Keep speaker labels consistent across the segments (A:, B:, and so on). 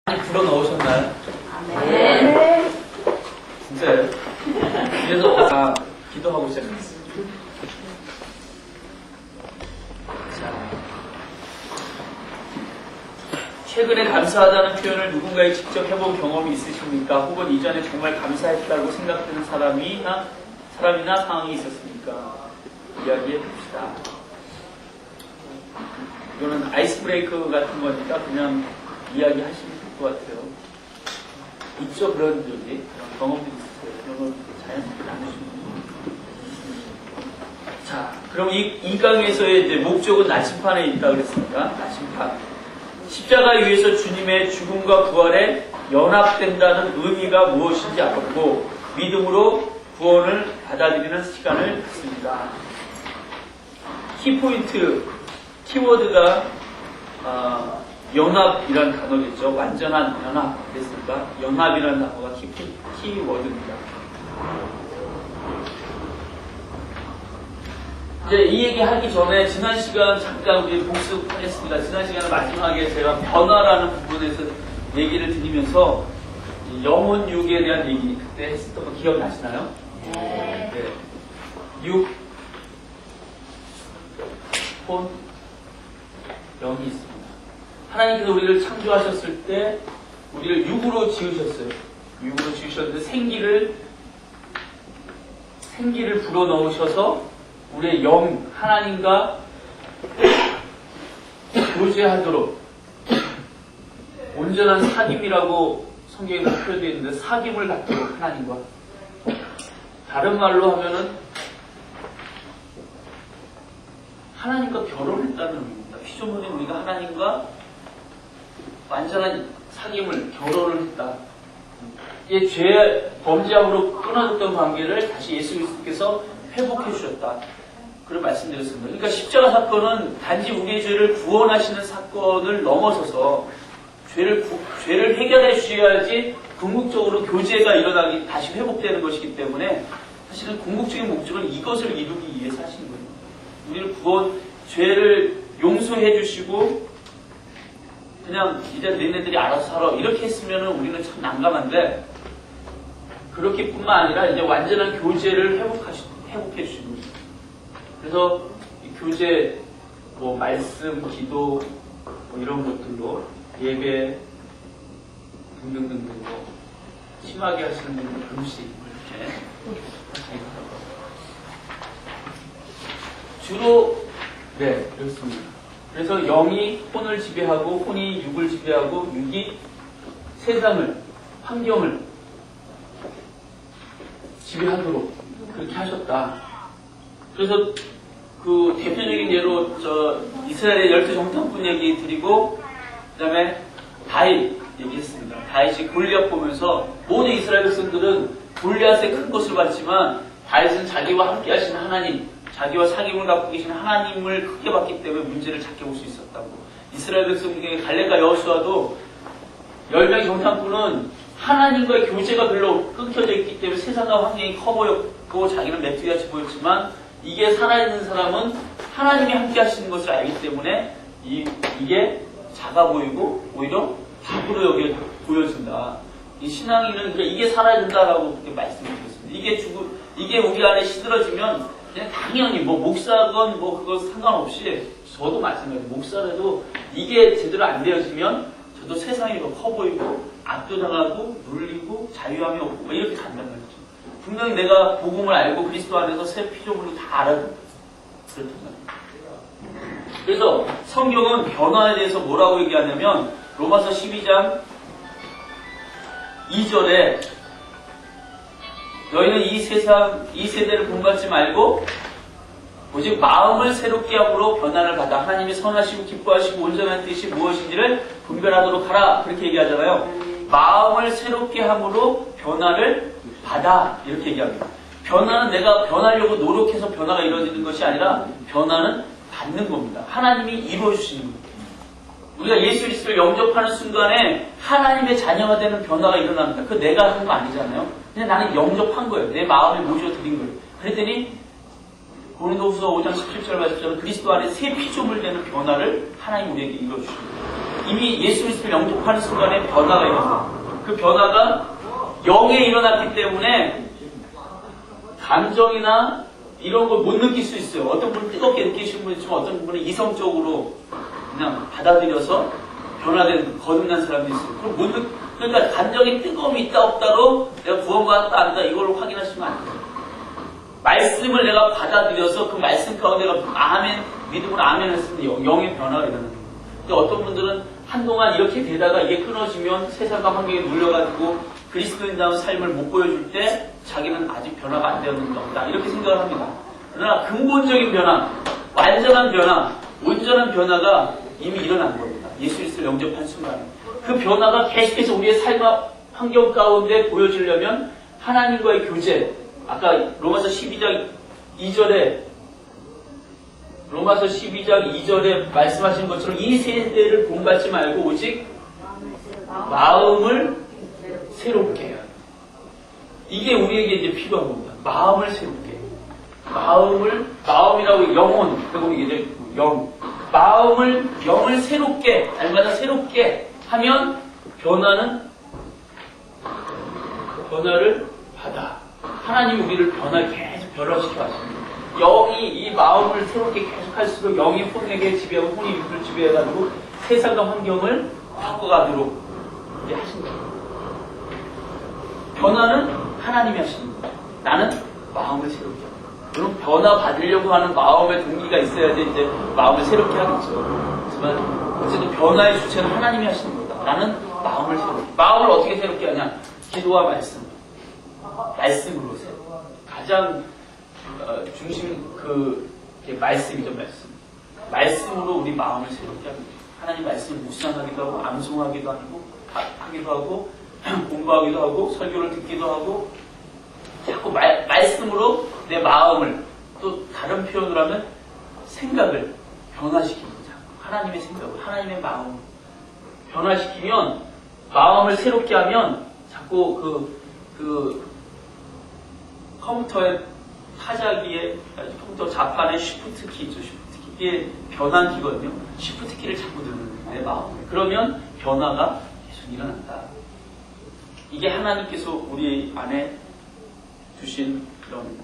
A: 많이 불어 넣으셨나요?
B: 네.
A: 진짜요? 그래서 아까 기도하고 시작했어요. 자, 최근에 감사하다는 표현을 누군가에 직접 해본 경험이 있으십니까? 혹은 이전에 정말 감사했다고 생각되는 사람이나 상황이 있었습니까? 이야기해 봅시다. 이거는 아이스 브레이크 같은 거니까 그냥 이야기하시면 될 것 같아요. 있죠, 그런 적이? 그런 경험들이 있어요. 그런 걸 자연스럽게 나누시면 돼요. 자, 그럼 이 강에서의 이제 목적은 나침판에 있다 그랬습니다. 나침판. 십자가 위에서 주님의 죽음과 부활에 연합된다는 의미가 무엇인지 알았고, 믿음으로 구원을 받아들이는 시간을 갖습니다. 키포인트, 키워드가 연합이라는 단어겠죠. 완전한 연합. 그랬으니까 연합이라는 단어가 키워드입니다. 이제 이 얘기 하기 전에 지난 시간 잠깐 우리 복습하겠습니다. 지난 시간 마지막에 제가 변화라는 부분에서 얘기를 드리면서 영혼 육에 대한 얘기 그때 했었던 거 기억나시나요? 네. 6 혼 0이 있습니다. 하나님께서 우리를 창조하셨을 때 우리를 육으로 지으셨어요. 육으로 지으셨는데 생기를 불어넣으셔서 우리의 영, 하나님과 교제하도록 온전한 사귐이라고 성경에 표현되어 있는데 사귐을 갖도록 하나님과 다른 말로 하면은 하나님과 결혼했다는 의미입니다. 피조물인 우리가 하나님과 완전한 사귐을 결혼을 했다. 이게 죄 범죄함으로 끊어졌던 관계를 다시 예수 그리스도께서 회복해 주셨다. 그런 말씀드렸습니다. 그러니까 십자가 사건은 단지 우리의 죄를 구원하시는 사건을 넘어서서 죄를 해결해 주셔야지 궁극적으로 교제가 일어나기 다시 회복되는 것이기 때문에 사실은 궁극적인 목적은 이것을 이루기 위해서 하신 거예요. 우리를 죄를 용서해 주시고 그냥 이제 너네들이 알아서 살아 이렇게 했으면 우리는 참 난감한데 그렇게뿐만 아니라 이제 완전한 교제를 회복해 주시는 거죠. 그래서 이 교제, 말씀, 기도, 이런 것들로 예배 등등등등 심하게 하시는 분들 금식 이렇게 주로 네 그렇습니다. 그래서 영이 혼을 지배하고 혼이 육을 지배하고 육이 세상을 환경을 지배하도록 그렇게 하셨다. 그래서 그 대표적인 예로 이스라엘의 12 정탐꾼 얘기 드리고 그 다음에 다윗 얘기했습니다. 다윗이 골리앗 보면서 모든 이스라엘 백성들은 골리앗의 큰 것을 봤지만 다윗은 자기와 함께 하시는 하나님, 자기와 사귐을 갖고 계신 하나님을 크게 봤기 때문에 문제를 작게 볼 수 있었다고. 이스라엘 백성 중에 갈렙과 여호수아도 10명의 정탐꾼은 하나님과의 교제가 별로 끊겨져 있기 때문에 세상과 환경이 커 보였고 자기는 메뚜기같이 보였지만 이게 살아있는 사람은 하나님이 함께 하시는 것을 알기 때문에 이게 작아 보이고 오히려 답으로 보여진다. 이 신앙인은 그러니까 이게 살아야 된다라고 그렇게 말씀드렸습니다. 이게 우리 안에 시들어지면 그냥 당연히 목사건 그거 상관없이 저도 마찬가지예요. 목사라도 이게 제대로 안 되어지면 저도 세상이 더 커 보이고 압도당하고 눌리고 자유함이 없고 이렇게 간단 말이죠. 분명히 내가 복음을 알고 그리스도 안에서 새 피조물로 다 알아듣는 그렇단 말이에요. 그래서 성경은 변화에 대해서 뭐라고 얘기하냐면 로마서 12장 2절에 너희는 이 세대를 본받지 말고 오직 마음을 새롭게 함으로 변화를 받아 하나님이 선하시고 기뻐하시고 온전한 뜻이 무엇인지를 분별하도록 하라 그렇게 얘기하잖아요. 마음을 새롭게 함으로 변화를 받아 이렇게 얘기합니다. 변화는 내가 변하려고 노력해서 변화가 이루어지는 것이 아니라 변화는 받는 겁니다. 하나님이 이루어주시는 겁니다. 우리가 예수 그리스도를 영접하는 순간에 하나님의 자녀가 되는 변화가 일어납니다. 그거 내가 하는 거 아니잖아요. 그냥 나는 영접한 거예요. 내 마음에 모셔 드린 거예요. 그랬더니 고린도후서 5장 17절 말씀처럼 그리스도 안에 새 피조물 되는 변화를 하나님 우리에게 이루어주십니다. 이미 예수 그리스도를 영접하는 순간에 변화가 일어나요. 그 변화가 영에 일어났기 때문에 감정이나 이런 걸 못 느낄 수 있어요. 어떤 분은 뜨겁게 느끼시는 분이 있지만 어떤 분은 이성적으로 그냥 받아들여서 변화된 거듭난 사람도 있어요. 그럼 그러니까 감정이 뜨거움이 있다 없다로 내가 구원받았다 안다 이걸로 확인하시면 안 돼요. 말씀을 내가 받아들여서 그 말씀 가운데 내가 아멘 믿음으로 아멘 했으면 영의 변화가 일어나는 거예요. 근데 어떤 분들은 한동안 이렇게 되다가 이게 끊어지면 세상과 환경에 눌려가지고 그리스도인다운 삶을 못 보여줄 때 자기는 아직 변화가 안 되는 겁니다. 이렇게 생각을 합니다. 그러나 근본적인 변화, 완전한 변화, 온전한 변화가 이미 일어난 겁니다. 예수 그리스도를 영접한 순간에. 그 변화가 계속해서 우리의 삶과 환경 가운데 보여지려면 하나님과의 교제, 아까 로마서 12장 2절에 말씀하신 것처럼 이 세대를 본받지 말고 오직 마음을 새롭게 해야 합니다. 이게 우리에게 이제 필요한 겁니다. 마음을 새롭게. 마음이라고 영혼, 그리고 이제 영을 새롭게, 날마다 새롭게 하면 변화를 받아. 하나님이 우리를 계속 변화시켜 하십니다. 영이 이 마음을 새롭게 계속 할수록 영이 혼에게 지배하고 혼이 육을 지배해가지고 세상과 환경을 바꿔가도록 이제 하신다. 변화는 하나님이 하시는 거예요. 나는 마음을 새롭게 합니다. 그럼 변화 받으려고 하는 마음의 동기가 있어야지 이제 마음을 새롭게 하겠죠. 하지만 어쨌든 변화의 주체는 하나님이 하시는 거다. 나는 마음을 새롭게. 마음을 어떻게 새롭게 하냐? 기도와 말씀으로 새롭게. 가장 중심 말씀이죠, 말씀. 말씀으로 우리 마음을 새롭게 합니다. 하나님 말씀을 묵상하기도 하고 암송하기도 하고 공부하기도 하고 설교를 듣기도 하고 자꾸 말씀으로 내 마음을 또 다른 표현을 하면 생각을 변화시킵니다. 하나님의 생각을 하나님의 마음을 변화시키면 마음을 새롭게 하면 자꾸 컴퓨터의 타자기에 컴퓨터 자판에 쉬프트 키 있죠. 쉬프트 키. 이게 변환 키거든요. 쉬프트 키를 자꾸 누르는 내 마음에. 그러면 변화가 계속 일어난다. 이게 하나님께서 우리 안에 주신 그런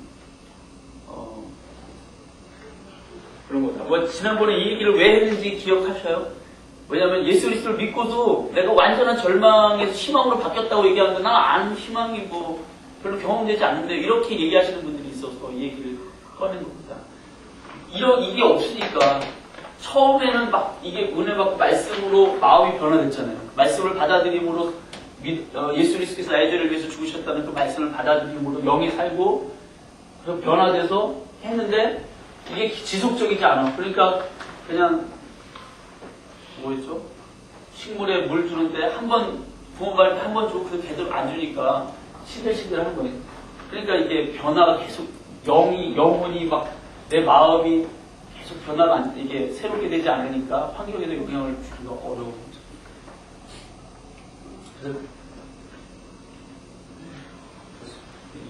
A: 거다. 지난번에 이 얘기를 왜 했는지 기억하셔요? 왜냐하면 예수 그리스도를 믿고도 내가 완전한 절망에서 희망으로 바뀌었다고 얘기하는데 난 희망이 별로 경험되지 않는데 이렇게 얘기하시는 분들이 있어서 이 얘기를 꺼낸 겁니다. 이게 없으니까 처음에는 이게 은혜 받고 말씀으로 마음이 변화됐잖아요. 말씀을 받아들임으로 예수 그리스도께서 나의 죄를 위해서 죽으셨다는 그 말씀을 받아들임으로 영이 살고 그래서 변화돼서 했는데 이게 지속적이지 않아. 그러니까 그냥 뭐였죠? 식물에 물 주는데 한번 부어갈 때 한 번 주고 그 제대로 안 주니까 시들시들한 거예요. 그러니까 이게 변화가 계속 영혼이 내 마음이 계속 변화가 이게 새롭게 되지 않으니까 환경에도 영향을 주기가 어려운 거죠. 그래서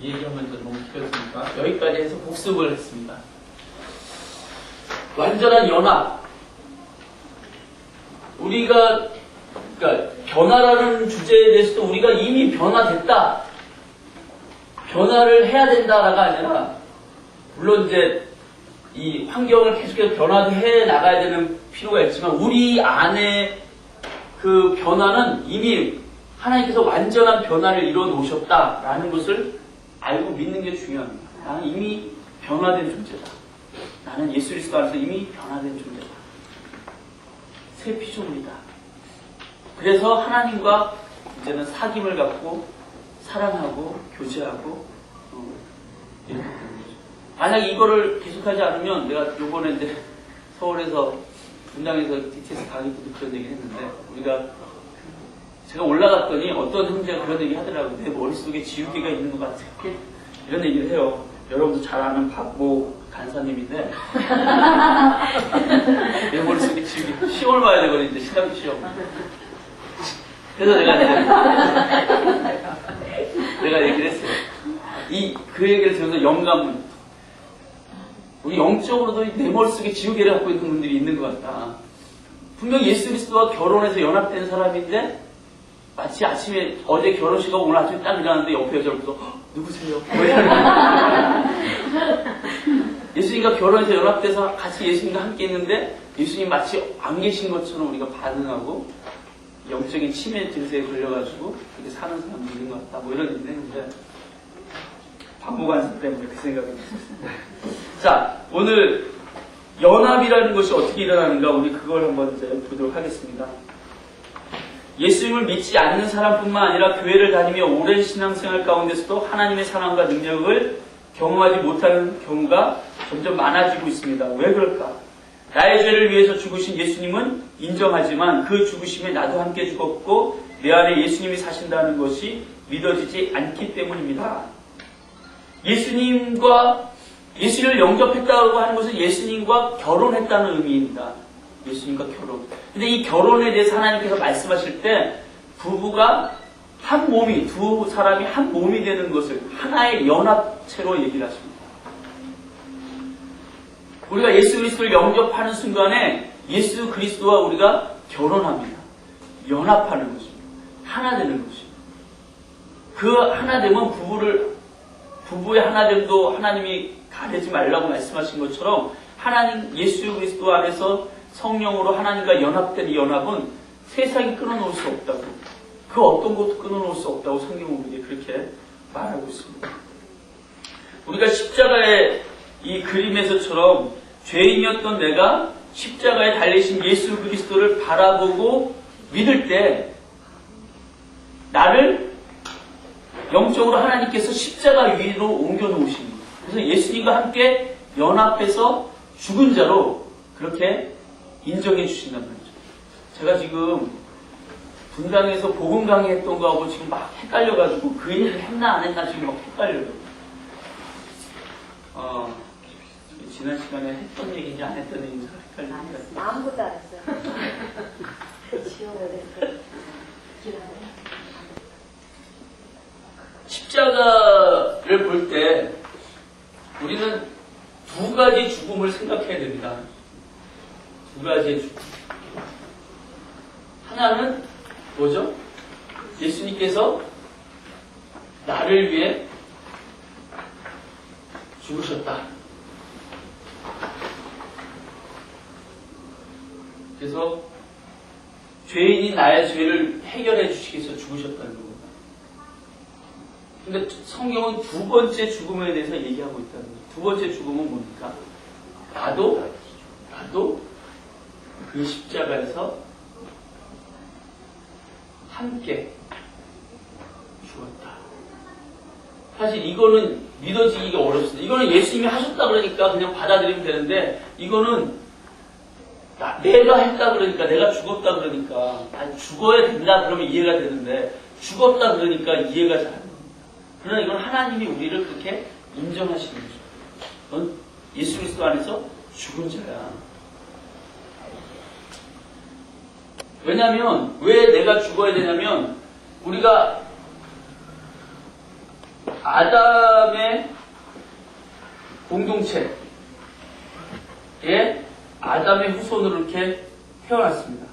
A: 이 얘기하면서 너무 길었으니까 여기까지 해서 복습을 했습니다. 완전한 연합. 우리가 그러니까 변화라는 주제에 대해서도 우리가 이미 변화됐다. 변화를 해야 된다라가 아니라 물론 이제 이 환경을 계속해서 변화해 나가야 되는 필요가 있지만 우리 안에 그 변화는 이미 하나님께서 완전한 변화를 이루어 놓으셨다라는 것을 알고 믿는 게 중요합니다. 나는 이미 변화된 존재다. 나는 예수 그리스도 안에서 이미 변화된 존재다. 새 피조물이다. 그래서 하나님과 이제는 사귐을 갖고 사랑하고 교제하고 이렇게 되는 거죠. 만약 이거를 계속하지 않으면 내가 요번에 이제 서울에서 분당에서 DTS 강의 때도 그런 얘기를 했는데 제가 올라갔더니 어떤 형제가 그런 얘기 하더라고요. 내 머릿속에 지우개가 있는 것 같아. 이런 얘기를 해요. 여러분도 잘 아는 박모 간사님인데 내 머릿속에 지우개 시험을 봐야 되거든요. 신학교 시험. 그래서 내가 얘기를 했어요. 그 얘기를 들으면서 영감을 우리 영적으로도 내 머릿속에 지우개를 갖고 있는 분들이 있는 것 같다. 분명 예수 그리스도와 결혼해서 연합된 사람인데 마치 아침에 어제 결혼식하고 오늘 아침에 딱 일어났는데 옆에 여자부터 누구세요? 예수님과 결혼해서 연합돼서 같이 예수님과 함께 있는데 예수님 마치 안 계신 것처럼 우리가 반응하고 영적인 치매 증세에 걸려가지고 그렇게 사는 사람도 있는 것 같다. 뭐 이런 얘기를 했는데 반복관습 때문에 그 생각이 들었습니다. 자, 오늘 연합이라는 것이 어떻게 일어나는가 우리 그걸 한번 이제 보도록 하겠습니다. 예수님을 믿지 않는 사람뿐만 아니라 교회를 다니며 오랜 신앙생활 가운데서도 하나님의 사랑과 능력을 경험하지 못하는 경우가 점점 많아지고 있습니다. 왜 그럴까? 나의 죄를 위해서 죽으신 예수님은 인정하지만 그 죽으심에 나도 함께 죽었고 내 안에 예수님이 사신다는 것이 믿어지지 않기 때문입니다. 예수를 영접했다고 하는 것은 예수님과 결혼했다는 의미입니다. 예수님과 결혼. 근데 이 결혼에 대해서 하나님께서 말씀하실 때 부부가 한 몸이, 두 사람이 한 몸이 되는 것을 하나의 연합체로 얘기를 하십니다. 우리가 예수 그리스도를 영접하는 순간에 예수 그리스도와 우리가 결혼합니다. 연합하는 것입니다. 하나 되는 것입니다. 그 하나 되면 부부의 하나됨도 하나님이 가리지 말라고 말씀하신 것처럼 하나님 예수 그리스도 안에서 성령으로 하나님과 연합된 이 연합은 세상이 끊어놓을 수 없다고, 그 어떤 것도 끊어놓을 수 없다고 성경은 우리에게 그렇게 말하고 있습니다. 우리가 십자가의 이 그림에서처럼 죄인이었던 내가 십자가에 달리신 예수 그리스도를 바라보고 믿을 때 나를 영적으로 하나님께서 십자가 위로 옮겨놓으십니다. 그래서 예수님과 함께 연합해서 죽은 자로 그렇게 인정해 주신단 말이죠. 제가 지금 분당에서 복음 강의했던 거하고 지금 막 헷갈려가지고 그 얘기를 했나 안 했나 지금 막 헷갈려요. 지난 시간에 했던 얘기인지 안 했던 얘기인지 헷갈리니까.
B: 아무것도 안 했어요. 지워버렸어요.
A: 십자가를 볼 때 우리는 두 가지 죽음을 생각해야 됩니다. 두 가지의 죽음. 하나는 뭐죠? 예수님께서 나를 위해 죽으셨다. 그래서 죄인이 나의 죄를 해결해 주시기 위해서 죽으셨다는 겁니다. 근데 성경은 두 번째 죽음에 대해서 얘기하고 있다는 거예요. 두 번째 죽음은 뭡니까? 나도 그 십자가에서 함께 죽었다. 사실 이거는 믿어지기가 어렵습니다. 이거는 예수님이 하셨다 그러니까 그냥 받아들이면 되는데 이거는 내가 했다 그러니까, 내가 죽었다 그러니까, 죽어야 된다 그러면 이해가 되는데 죽었다 그러니까 이해가 잘 안 됩니다. 그러나 이건 하나님이 우리를 그렇게 인정하시는 거죠. 넌 예수 그리스도 안에서 죽은 자야. 왜냐하면 왜 내가 죽어야 되냐면 우리가 아담의 공동체에 아담의 후손으로 이렇게 태어났습니다.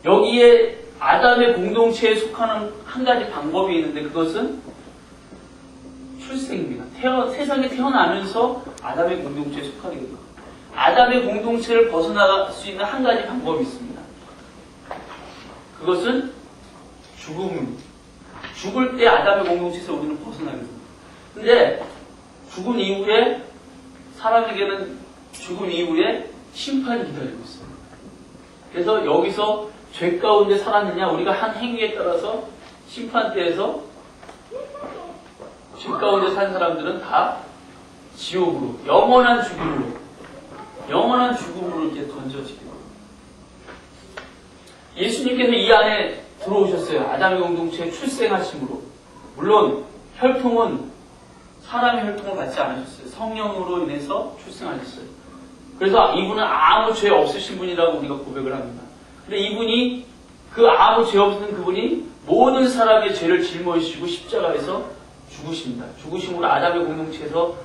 A: 여기에 아담의 공동체에 속하는 한 가지 방법이 있는데 그것은 출생입니다. 세상에 태어나면서 아담의 공동체에 속하게 됩니다. 아담의 공동체를 벗어나갈 수 있는 한 가지 방법이 있습니다. 그것은 죽음입니다. 죽을 때 아담의 공동체에서 우리는 벗어나게 됩니다. 근데 죽은 이후에 사람에게는 죽음 이후에 심판이 기다리고 있습니다. 그래서 여기서 죄 가운데 살았느냐 우리가 한 행위에 따라서 심판대에서 죄 가운데 산 사람들은 다 지옥으로 영원한 죽음으로 이렇게 던져지게 됩니다. 예수님께서 이 안에 들어오셨어요. 아담의 공동체에 출생하심으로. 물론 혈통은 사람의 혈통을 받지 않으셨어요. 성령으로 인해서 출생하셨어요. 그래서 이분은 아무 죄 없으신 분이라고 우리가 고백을 합니다. 근데 이분이 그 아무 죄 없는 그분이 모든 사람의 죄를 짊어지시고 십자가에서 죽으십니다. 죽으심으로 아담의 공동체에서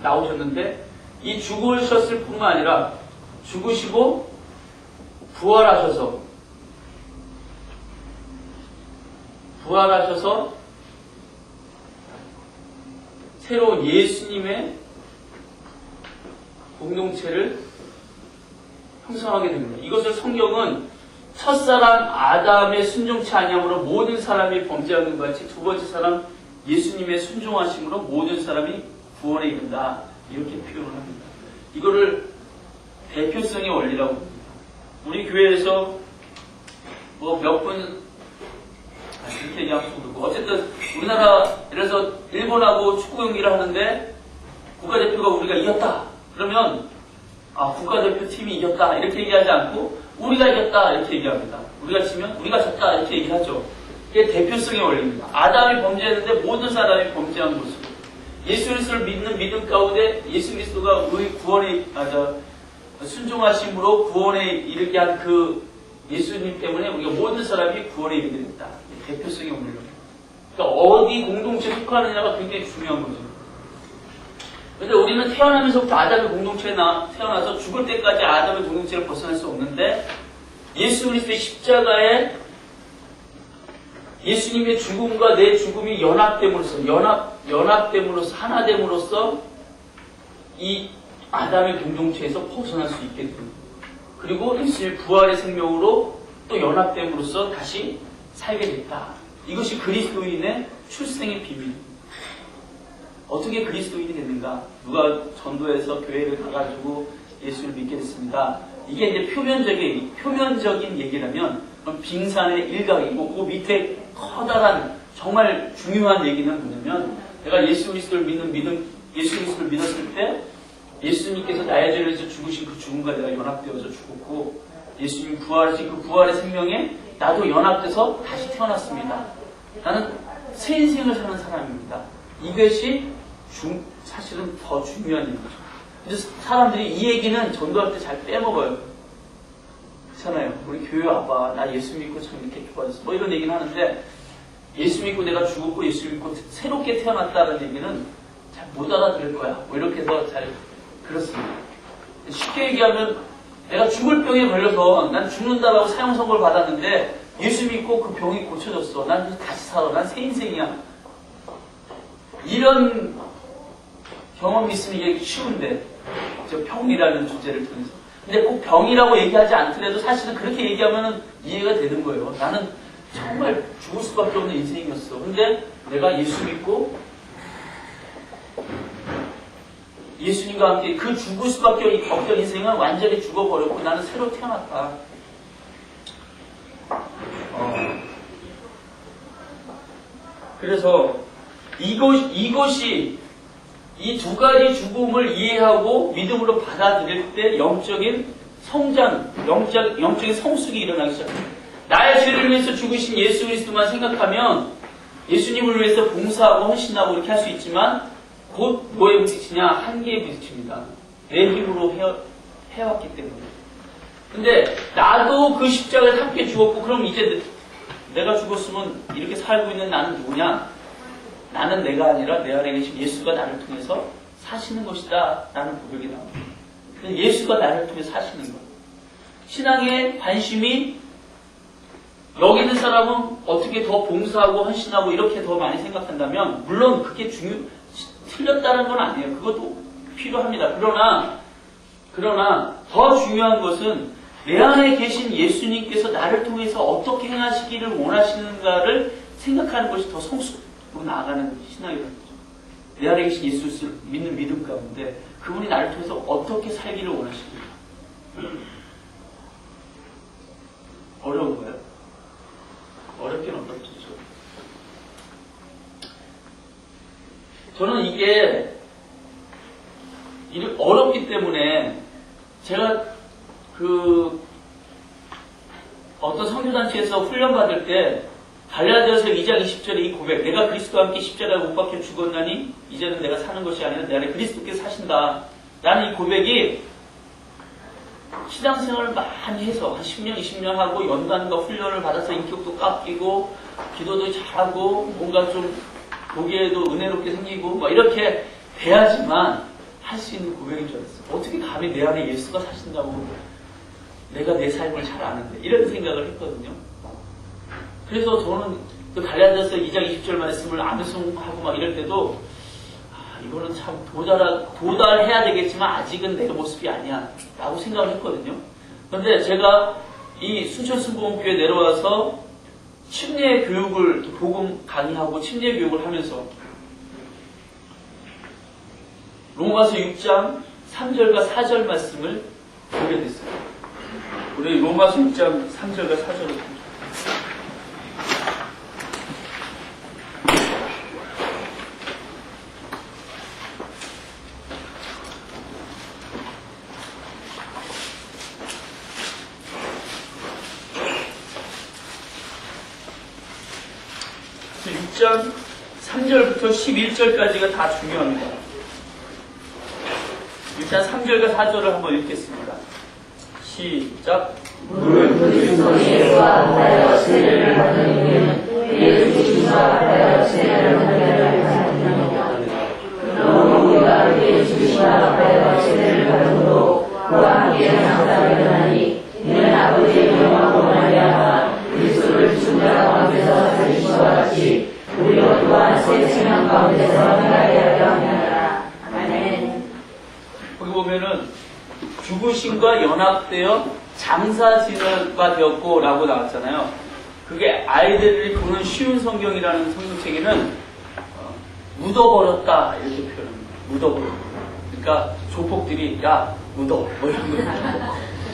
A: 나오셨는데 이 죽으셨을 뿐만 아니라 죽으시고 부활하셔서 새로운 예수님의 공동체를 형성하게 됩니다. 이것을 성경은 첫사람 아담의 순종치 아니함으로 모든 사람이 범죄하는 것 같이 두 번째 사람 예수님의 순종하심으로 모든 사람이 구원에 이른다. 이렇게 표현을 합니다. 이거를 대표성의 원리라고 합니다. 우리 교회에서 뭐 몇 분 이렇게 얘기하면 좀 그렇고 어쨌든 우리나라 예를 들어서 일본하고 축구 경기를 하는데 국가대표가 우리가 이겼다. 그러면 국가대표팀이 이겼다. 이렇게 얘기하지 않고 우리가 이겼다. 이렇게 얘기합니다. 우리가 지면 우리가 졌다. 이렇게 얘기하죠. 이게 대표성의 원리입니다. 아담이 범죄했는데 모든 사람이 범죄한 모습. 예수 그리스도를 믿는 믿음 가운데 예수 그리스도가 우리 구원에 순종하심으로 구원에 이르게 한 그 예수님 때문에 우리가 모든 사람이 구원에 이르게 됐다. 대표성의 원리입니다. 그러니까 어디 공동체에 속하느냐가 굉장히 중요한 거죠. 그런데 우리는 태어나면서부터 아담의 공동체에 태어나서 죽을 때까지 아담의 공동체를 벗어날 수 없는데 예수 그리스도의 십자가에 예수님의 죽음과 내 죽음이 연합됨으로써 하나됨으로써 이 아담의 공동체에서 벗어날 수 있게 됩니다. 그리고 예수님의 부활의 생명으로 또 연합됨으로써 다시 살게 됐다. 이것이 그리스도인의 출생의 비밀입니다. 어떻게 그리스도인이 됐는가? 누가 전도해서 교회를 가가지고 예수를 믿게 됐습니다. 이게 이제 표면적인 얘기라면 빙산의 일각이고 그 밑에 커다란 정말 중요한 얘기는 뭐냐면 내가 예수 그리스도를 믿었을 때 예수님께서 나의 죄를 위해서 죽으신 그 죽음과 내가 연합되어서 죽었고 예수님이 부활하신 그 부활의 생명에 나도 연합돼서 다시 태어났습니다. 나는 새 인생을 사는 사람입니다. 이것이 사실은 더 중요한 얘기죠. 근데 사람들이 이 얘기는 전도할 때 잘 빼먹어요. 그렇잖아요. 우리 교회 와봐. 나 예수 믿고 참 이렇게 좋아졌어. 뭐 이런 얘기는 하는데 예수 믿고 내가 죽었고 예수 믿고 새롭게 태어났다는 얘기는 잘 못 알아들을 거야. 뭐 이렇게 해서 잘 그렇습니다. 쉽게 얘기하면 내가 죽을 병에 걸려서 난 죽는다라고 사형 선고를 받았는데 예수 믿고 그 병이 고쳐졌어. 난 다시 살아. 난 새 인생이야. 이런 경험이 있으면 이게 쉬운데 저 병이라는 주제를 통해서 근데 꼭 병이라고 얘기하지 않더라도 사실은 그렇게 얘기하면 이해가 되는 거예요. 나는 정말 죽을 수밖에 없는 인생이었어. 근데 내가 예수 믿고 예수님과 함께 그 죽을 수밖에 없던 인생은 완전히 죽어버렸고 나는 새로 태어났다. 그래서 이것이 이 두 가지 죽음을 이해하고 믿음으로 받아들일 때 영적인 성장, 영적인 성숙이 일어나기 시작합니다. 나의 죄를 위해서 죽으신 예수 그리스도만 생각하면 예수님을 위해서 봉사하고 헌신하고 이렇게 할 수 있지만 곧 뭐에 부딪히냐? 한계에 부딪힙니다. 내 힘으로 해왔기 때문에. 근데 나도 그 십자가에 함께 죽었고 그럼 이제 내가 죽었으면 이렇게 살고 있는 나는 누구냐? 나는 내가 아니라 내 안에 계신 예수가 나를 통해서 사시는 것이다 라는 고백이 나옵니다. 예수가 나를 통해 사시는 것. 신앙의 관심이 여기 있는 사람은 어떻게 더 봉사하고 헌신하고 이렇게 더 많이 생각한다면 물론 그게 틀렸다는 건 아니에요. 그것도 필요합니다. 그러나 더 중요한 것은 내 안에 계신 예수님께서 나를 통해서 어떻게 행하시기를 원하시는가를 생각하는 것이 더 성숙으로 나아가는 신앙이라는 거죠. 내 안에 계신 예수를 믿는 믿음 가운데 그분이 나를 통해서 어떻게 살기를 원하시는가. 어려운 거예요? 어렵긴 어렵죠. 저는 이게 어렵기 때문에 제가 어떤 선교단체에서 훈련받을 때 갈라디아서 2장 20절에 이 고백, 내가 그리스도와 함께 십자가에 못 박혀 죽었나니 이제는 내가 사는 것이 아니라 내 안에 그리스도께서 사신다 라는 이 고백이 신앙생활을 많이 해서 한 10년, 20년 하고 연단과 훈련을 받아서 인격도 깎이고 기도도 잘하고 뭔가 좀 보기에도 은혜롭게 생기고 뭐 이렇게 돼야지만 할 수 있는 고백인 줄 알았어요. 어떻게 감히 내 안에 예수가 사신다고 내가 내 삶을 잘 아는데 이런 생각을 했거든요. 그래서 저는 그 갈라디아서 2장 20절 말씀을 암송하고 막 이럴 때도 이거는 참 도달해야 되겠지만 아직은 내 모습이 아니야 라고 생각을 했거든요. 그런데 제가 이 순천순복음교회에 내려와서 침례 교육을 복음 강의하고 침례 교육을 하면서 로마서 6장 3절과 4절 말씀을 보게 됐어요. 우리 로마서 6장 3절과 4절을 보죠. 6장 3절부터 11절까지가 다 중요합니다. 6장 3절과 4절을 한번 읽겠습니다. 시작.
B: 물 그리스도 예수와 하여 세례를 받는 이는 예수 주시와 하여 세례를 받는 자니라. 또 우리가 예수 주시와 하여 세례를 받음으로 그와 함께 항상 일어나니 이는 아버지의 영광으로 말미암아 그리스도를 죽은 자 가운데서 살리시와 같이 우리로 또한 새 생명 가운데서 행하게 하려 함이라. 아멘.
A: 거기 보면은 죽으심과 연합되어 장사지가 되었고 라고 나왔잖아요. 그게 아이들이 보는 쉬운 성경이라는 성경책에는 묻어버렸다 이렇게 표현합니다. 묻어버렸다. 그러니까 조폭들이 야 묻어 뭐 이런 거.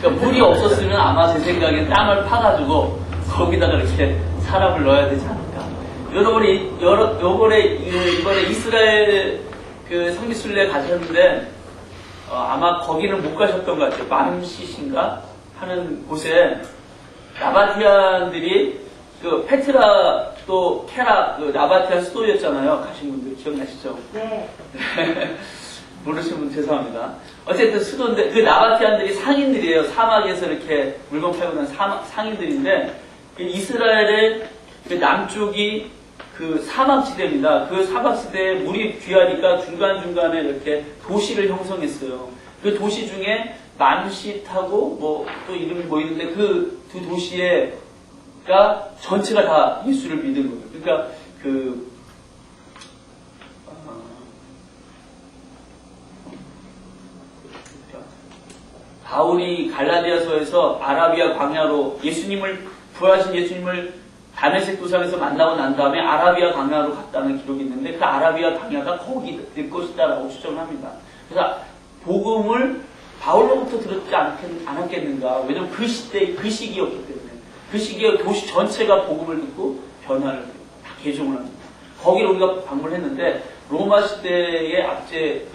A: 그러니까 물이 없었으면 아마 제 생각엔 땅을 파가지고 거기다가 이렇게 사람을 넣어야 되지 않을까. 이번에 이스라엘 그 성지순례 가셨는데 아마 거기는 못 가셨던 것 같아요. 맘시신가 하는 곳에 나바티안들이 그 페트라 또 케라 그 나바티안 수도였잖아요. 가신 분들 기억나시죠?
B: 네.
A: 모르시는 분 죄송합니다. 어쨌든 수도인데 그 나바티안들이 상인들이에요. 사막에서 이렇게 물건 팔고 난 상인들인데 이스라엘의 그 남쪽이 그 사막지대입니다. 그 사막지대에 물이 귀하니까 중간중간에 이렇게 도시를 형성했어요. 그 도시 중에 맘시타고 뭐 또 이름이 뭐 있는데 그 두 도시가 전체가 다 예수를 믿은 거예요. 그러니까 바울이 갈라디아서에서 아라비아 광야로 부활하신 예수님을 다메섹 도상에서 만나고 난 다음에 아라비아 광야로 갔다는 기록이 있는데 그 아라비아 광야가 거기 될 것이다라고 추정을 합니다. 그래서 복음을 바울로부터 들었지 않았겠는가. 왜냐면 그 시기였기 때문에. 그 시기에 도시 전체가 복음을 듣고 변화를 다 개종을 합니다. 거기를 우리가 방문을 했는데 로마 시대의 압제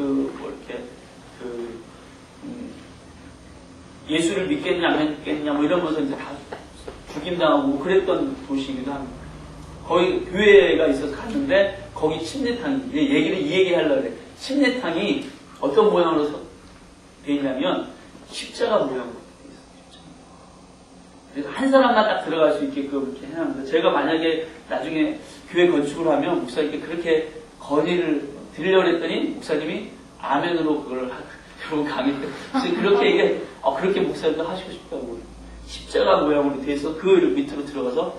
A: 예수를 믿겠냐 안 믿겠냐 뭐 이러면서 이제 다 죽임당하고 그랬던 도시이기도 합니다. 거기 교회가 있어서 갔는데 거기 침례탕이 이 얘기 하려고 그래. 침례탕이 어떤 모양으로 되어 있냐면 십자가 모양으로 되어 있어요. 그래서 한 사람만 딱 들어갈 수 있게끔 이렇게 해놨는데 제가 만약에 나중에 교회 건축을 하면 목사님께 그렇게 건의를 드리려고 했더니 목사님이 아멘으로 그걸 여러분 강의 때 그렇게 얘기해 그렇게 목사님도 하시고 싶다고 십자가 모양으로 되어 있어 그 밑으로 들어가서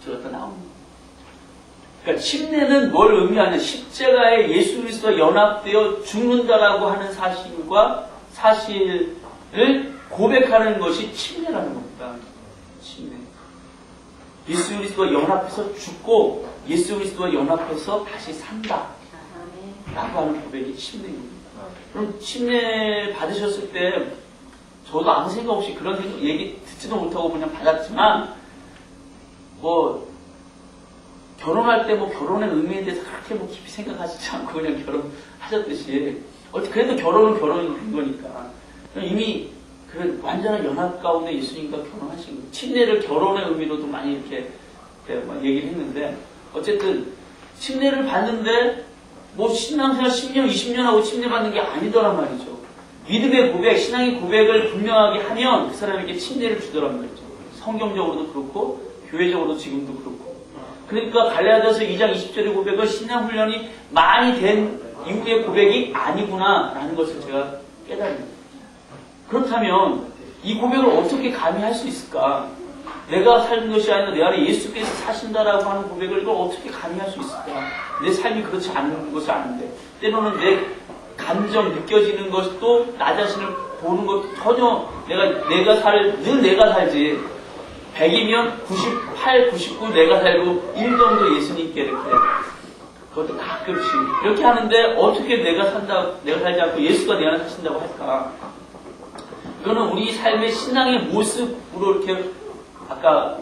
A: 나옵니다. 그러니까 침례는 뭘 의미하냐? 십자가에 예수 그리스도와 연합되어 죽는다라고 하는 사실을 고백하는 것이 침례라는 겁니다. 침례. 예수 그리스도와 연합해서 죽고 예수 그리스도와 연합해서 다시 산다. 라고 하는 고백이 침례입니다. 그럼 침례 받으셨을 때 저도 아무 생각 없이 그런 얘기 듣지도 못하고 그냥 받았지만 결혼할 때 결혼의 의미에 대해서 그렇게 깊이 생각하시지 않고 그냥 결혼하셨듯이 그래도 결혼은 결혼이 된 거니까 이미 그 완전한 연합 가운데 예수님과 결혼하신 거예요. 침례를 결혼의 의미로도 많이 이렇게 얘기를 했는데 어쨌든 침례를 받는데 신앙생활 10년, 20년 하고 침례 받는 게 아니더란 말이죠. 믿음의 고백, 신앙의 고백을 분명하게 하면 그 사람에게 침례를 주더란 말이죠. 성경적으로도 그렇고 교회적으로도 지금도 그렇고. 그러니까 갈라디아서 2장 20절의 고백은 신앙 훈련이 많이 된 이후의 고백이 아니구나라는 것을 제가 깨달습니다. 그렇다면 이 고백을 어떻게 감히 할 수 있을까? 내가 사는 것이 아니라 내 안에 예수께서 사신다라고 하는 고백을 이걸 어떻게 감히 할 수 있을까? 내 삶이 그렇지 않은 것을 아는데 때로는 내 감정 느껴지는 것도 나 자신을 보는 것도 전혀 늘 내가 살지 100이면 98, 99 내가 살고 1 정도 예수님께 이렇게 그것도 가끔씩 이렇게 하는데 어떻게 내가 살지 않고 예수가 내 안에 사신다고 할까? 이거는 우리 삶의 신앙의 모습으로 이렇게 아까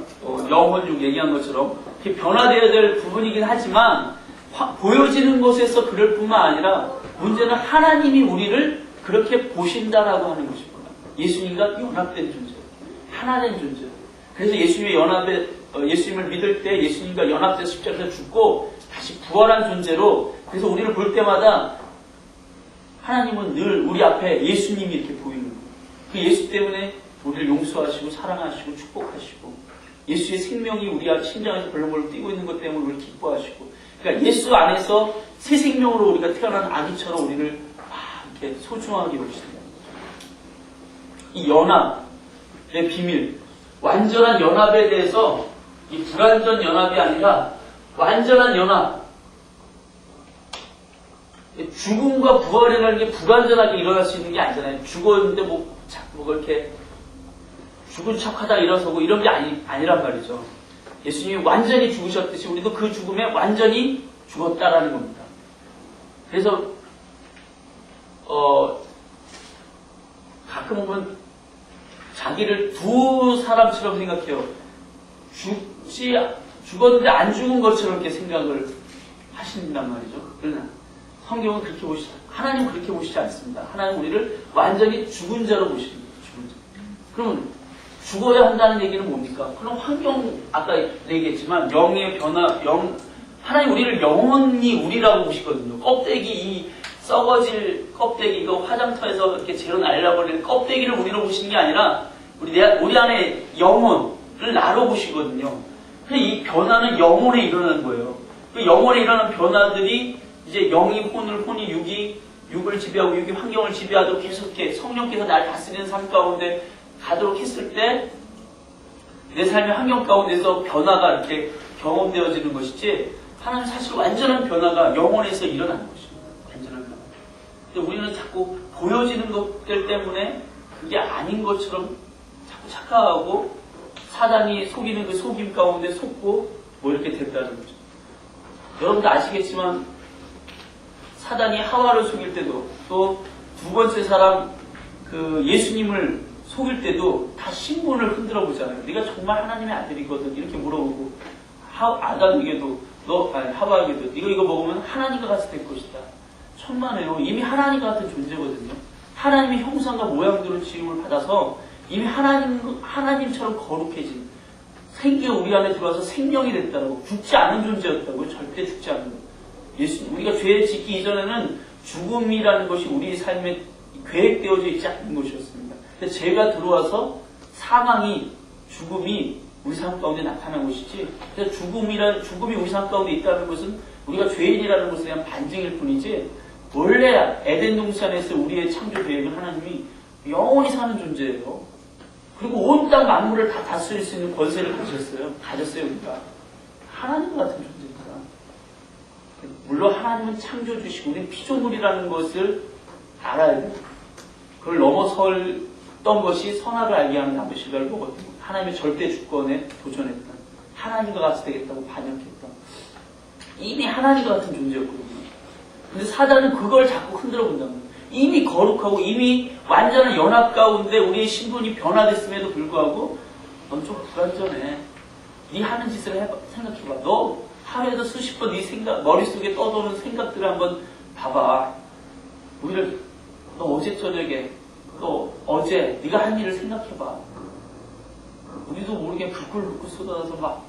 A: 영혼중 얘기한 것처럼 이렇게 변화되어야 될 부분이긴 하지만 보여지는 것에서 그럴 뿐만 아니라 문제는 하나님이 우리를 그렇게 보신다라고 하는 것입니다. 예수님과 연합된 존재, 하나된 존재. 그래서 예수님을 믿을 때 예수님과 연합돼서 십자가에서 죽고 다시 부활한 존재로 그래서 우리를 볼 때마다 하나님은 늘 우리 앞에 예수님이 이렇게 보이는 거예요. 그 예수 때문에 우리를 용서하시고 사랑하시고 축복하시고 예수의 생명이 우리 심장에서 벌렁벌렁 뛰고 있는 것 때문에 우리를 기뻐하시고 그러니까 예수 안에서 새 생명으로 우리가 태어난 아기처럼 우리를 이렇게 소중하게 보십니다. 이 연합의 비밀, 완전한 연합에 대해서 이 불완전 연합이 아니라 완전한 연합. 죽음과 부활이라는 게 불완전하게 일어날 수 있는 게 아니잖아요. 죽었는데 뭐 이렇게 죽은 척하다 일어서고 이런 게 아니란 말이죠. 예수님이 완전히 죽으셨듯이 우리도 그 죽음에 완전히 죽었다라는 겁니다. 그래서 가끔 보면 자기를 두 사람처럼 생각해요. 죽었는데 안 죽은 것처럼 이렇게 생각을 하신단 말이죠. 그러나 성경은 그렇게 하나님은 그렇게 보시지 않습니다. 하나님은 우리를 완전히 죽은 자로 보십니다. 죽은 자. 그러면 죽어야 한다는 얘기는 뭡니까? 그럼 환경, 아까 얘기했지만 영의 변화, 하나님 우리를 영원히 우리라고 보시거든요. 껍데기, 이 썩어질 껍데기, 이거 화장터에서 이렇게 재로 날려버리는 껍데기를 우리로 보시는 게 아니라 우리 안에 영혼을 나로 보시거든요. 근데 이 변화는 영혼에 일어나는 거예요. 그 영혼에 일어나는 변화들이 이제 영이 혼이 육을 지배하고 육이 환경을 지배하도록 계속 이렇게 성령께서 날 다스리는 삶 가운데 가도록 했을 때 내 삶의 환경 가운데서 변화가 이렇게 경험되어지는 것이지 하나님 사실 완전한 변화가 영혼에서 일어나는 것입니다. 완전한 변화. 근데 우리는 자꾸 보여지는 것들 때문에 그게 아닌 것처럼 자꾸 착각하고 사단이 속이는 그 속임 가운데 속고 뭐 이렇게 됐다는 거죠. 여러분도 아시겠지만 사단이 하와를 속일 때도 또 두 번째 사람 그 예수님을 속일 때도 다 신분을 흔들어 보잖아요. 네가 정말 하나님의 아들이거든 이렇게 물어보고 아담에게도 하와에게도 네가 이거 먹으면 하나님과 같이 될 것이다. 천만에요. 이미 하나님과 같은 존재거든요. 하나님의 형상과 모양대로 지음을 받아서 이미 하나님처럼 거룩해진 생기가 우리 안에 들어와서 생명이 됐다고 죽지 않은 존재였다고요. 절대 죽지 않는 것. 예수님, 우리가 죄 짓기 이전에는 죽음이라는 것이 우리 삶에 계획되어져 있지 않는 것이었습니다. 근데 죄가 들어와서 죽음이 우리 삶 가운데 나타난 것이지. 그래서 죽음이 우리 삶 가운데 있다는 것은 우리가 죄인이라는 것에 대한 반증일 뿐이지. 원래 에덴 동산에서 우리의 창조 계획은 하나님이 영원히 사는 존재예요. 그리고 온 땅 만물을 다 다스릴 수 있는 권세를 가졌어요, 우리가. 하나님 같은 존재입니다. 물론 하나님은 창조주시고 우리는 피조물이라는 것을 알아야 돼요. 그걸 넘어섰던 것이 선악을 알게 하는 나무 실과를 먹었던 것. 하나님의 절대 주권에 도전했던, 하나님과 같이 되겠다고 반역했던, 이미 하나님과 같은 존재였거든요. 근데 사단은 그걸 자꾸 흔들어 본다는 거예요. 이미 거룩하고 이미 완전한 연합 가운데 우리의 신분이 변화됐음에도 불구하고 넌 좀 불완전해. 네 하는 짓을 생각해봐. 너 하루에도 수십 번 네 머릿속에 떠도는 생각들을 한번 봐봐. 너 어제 저녁에 너 어제 네가 한 일을 생각해봐. 우리도 모르게 불꿀불꿀 쏟아져서 막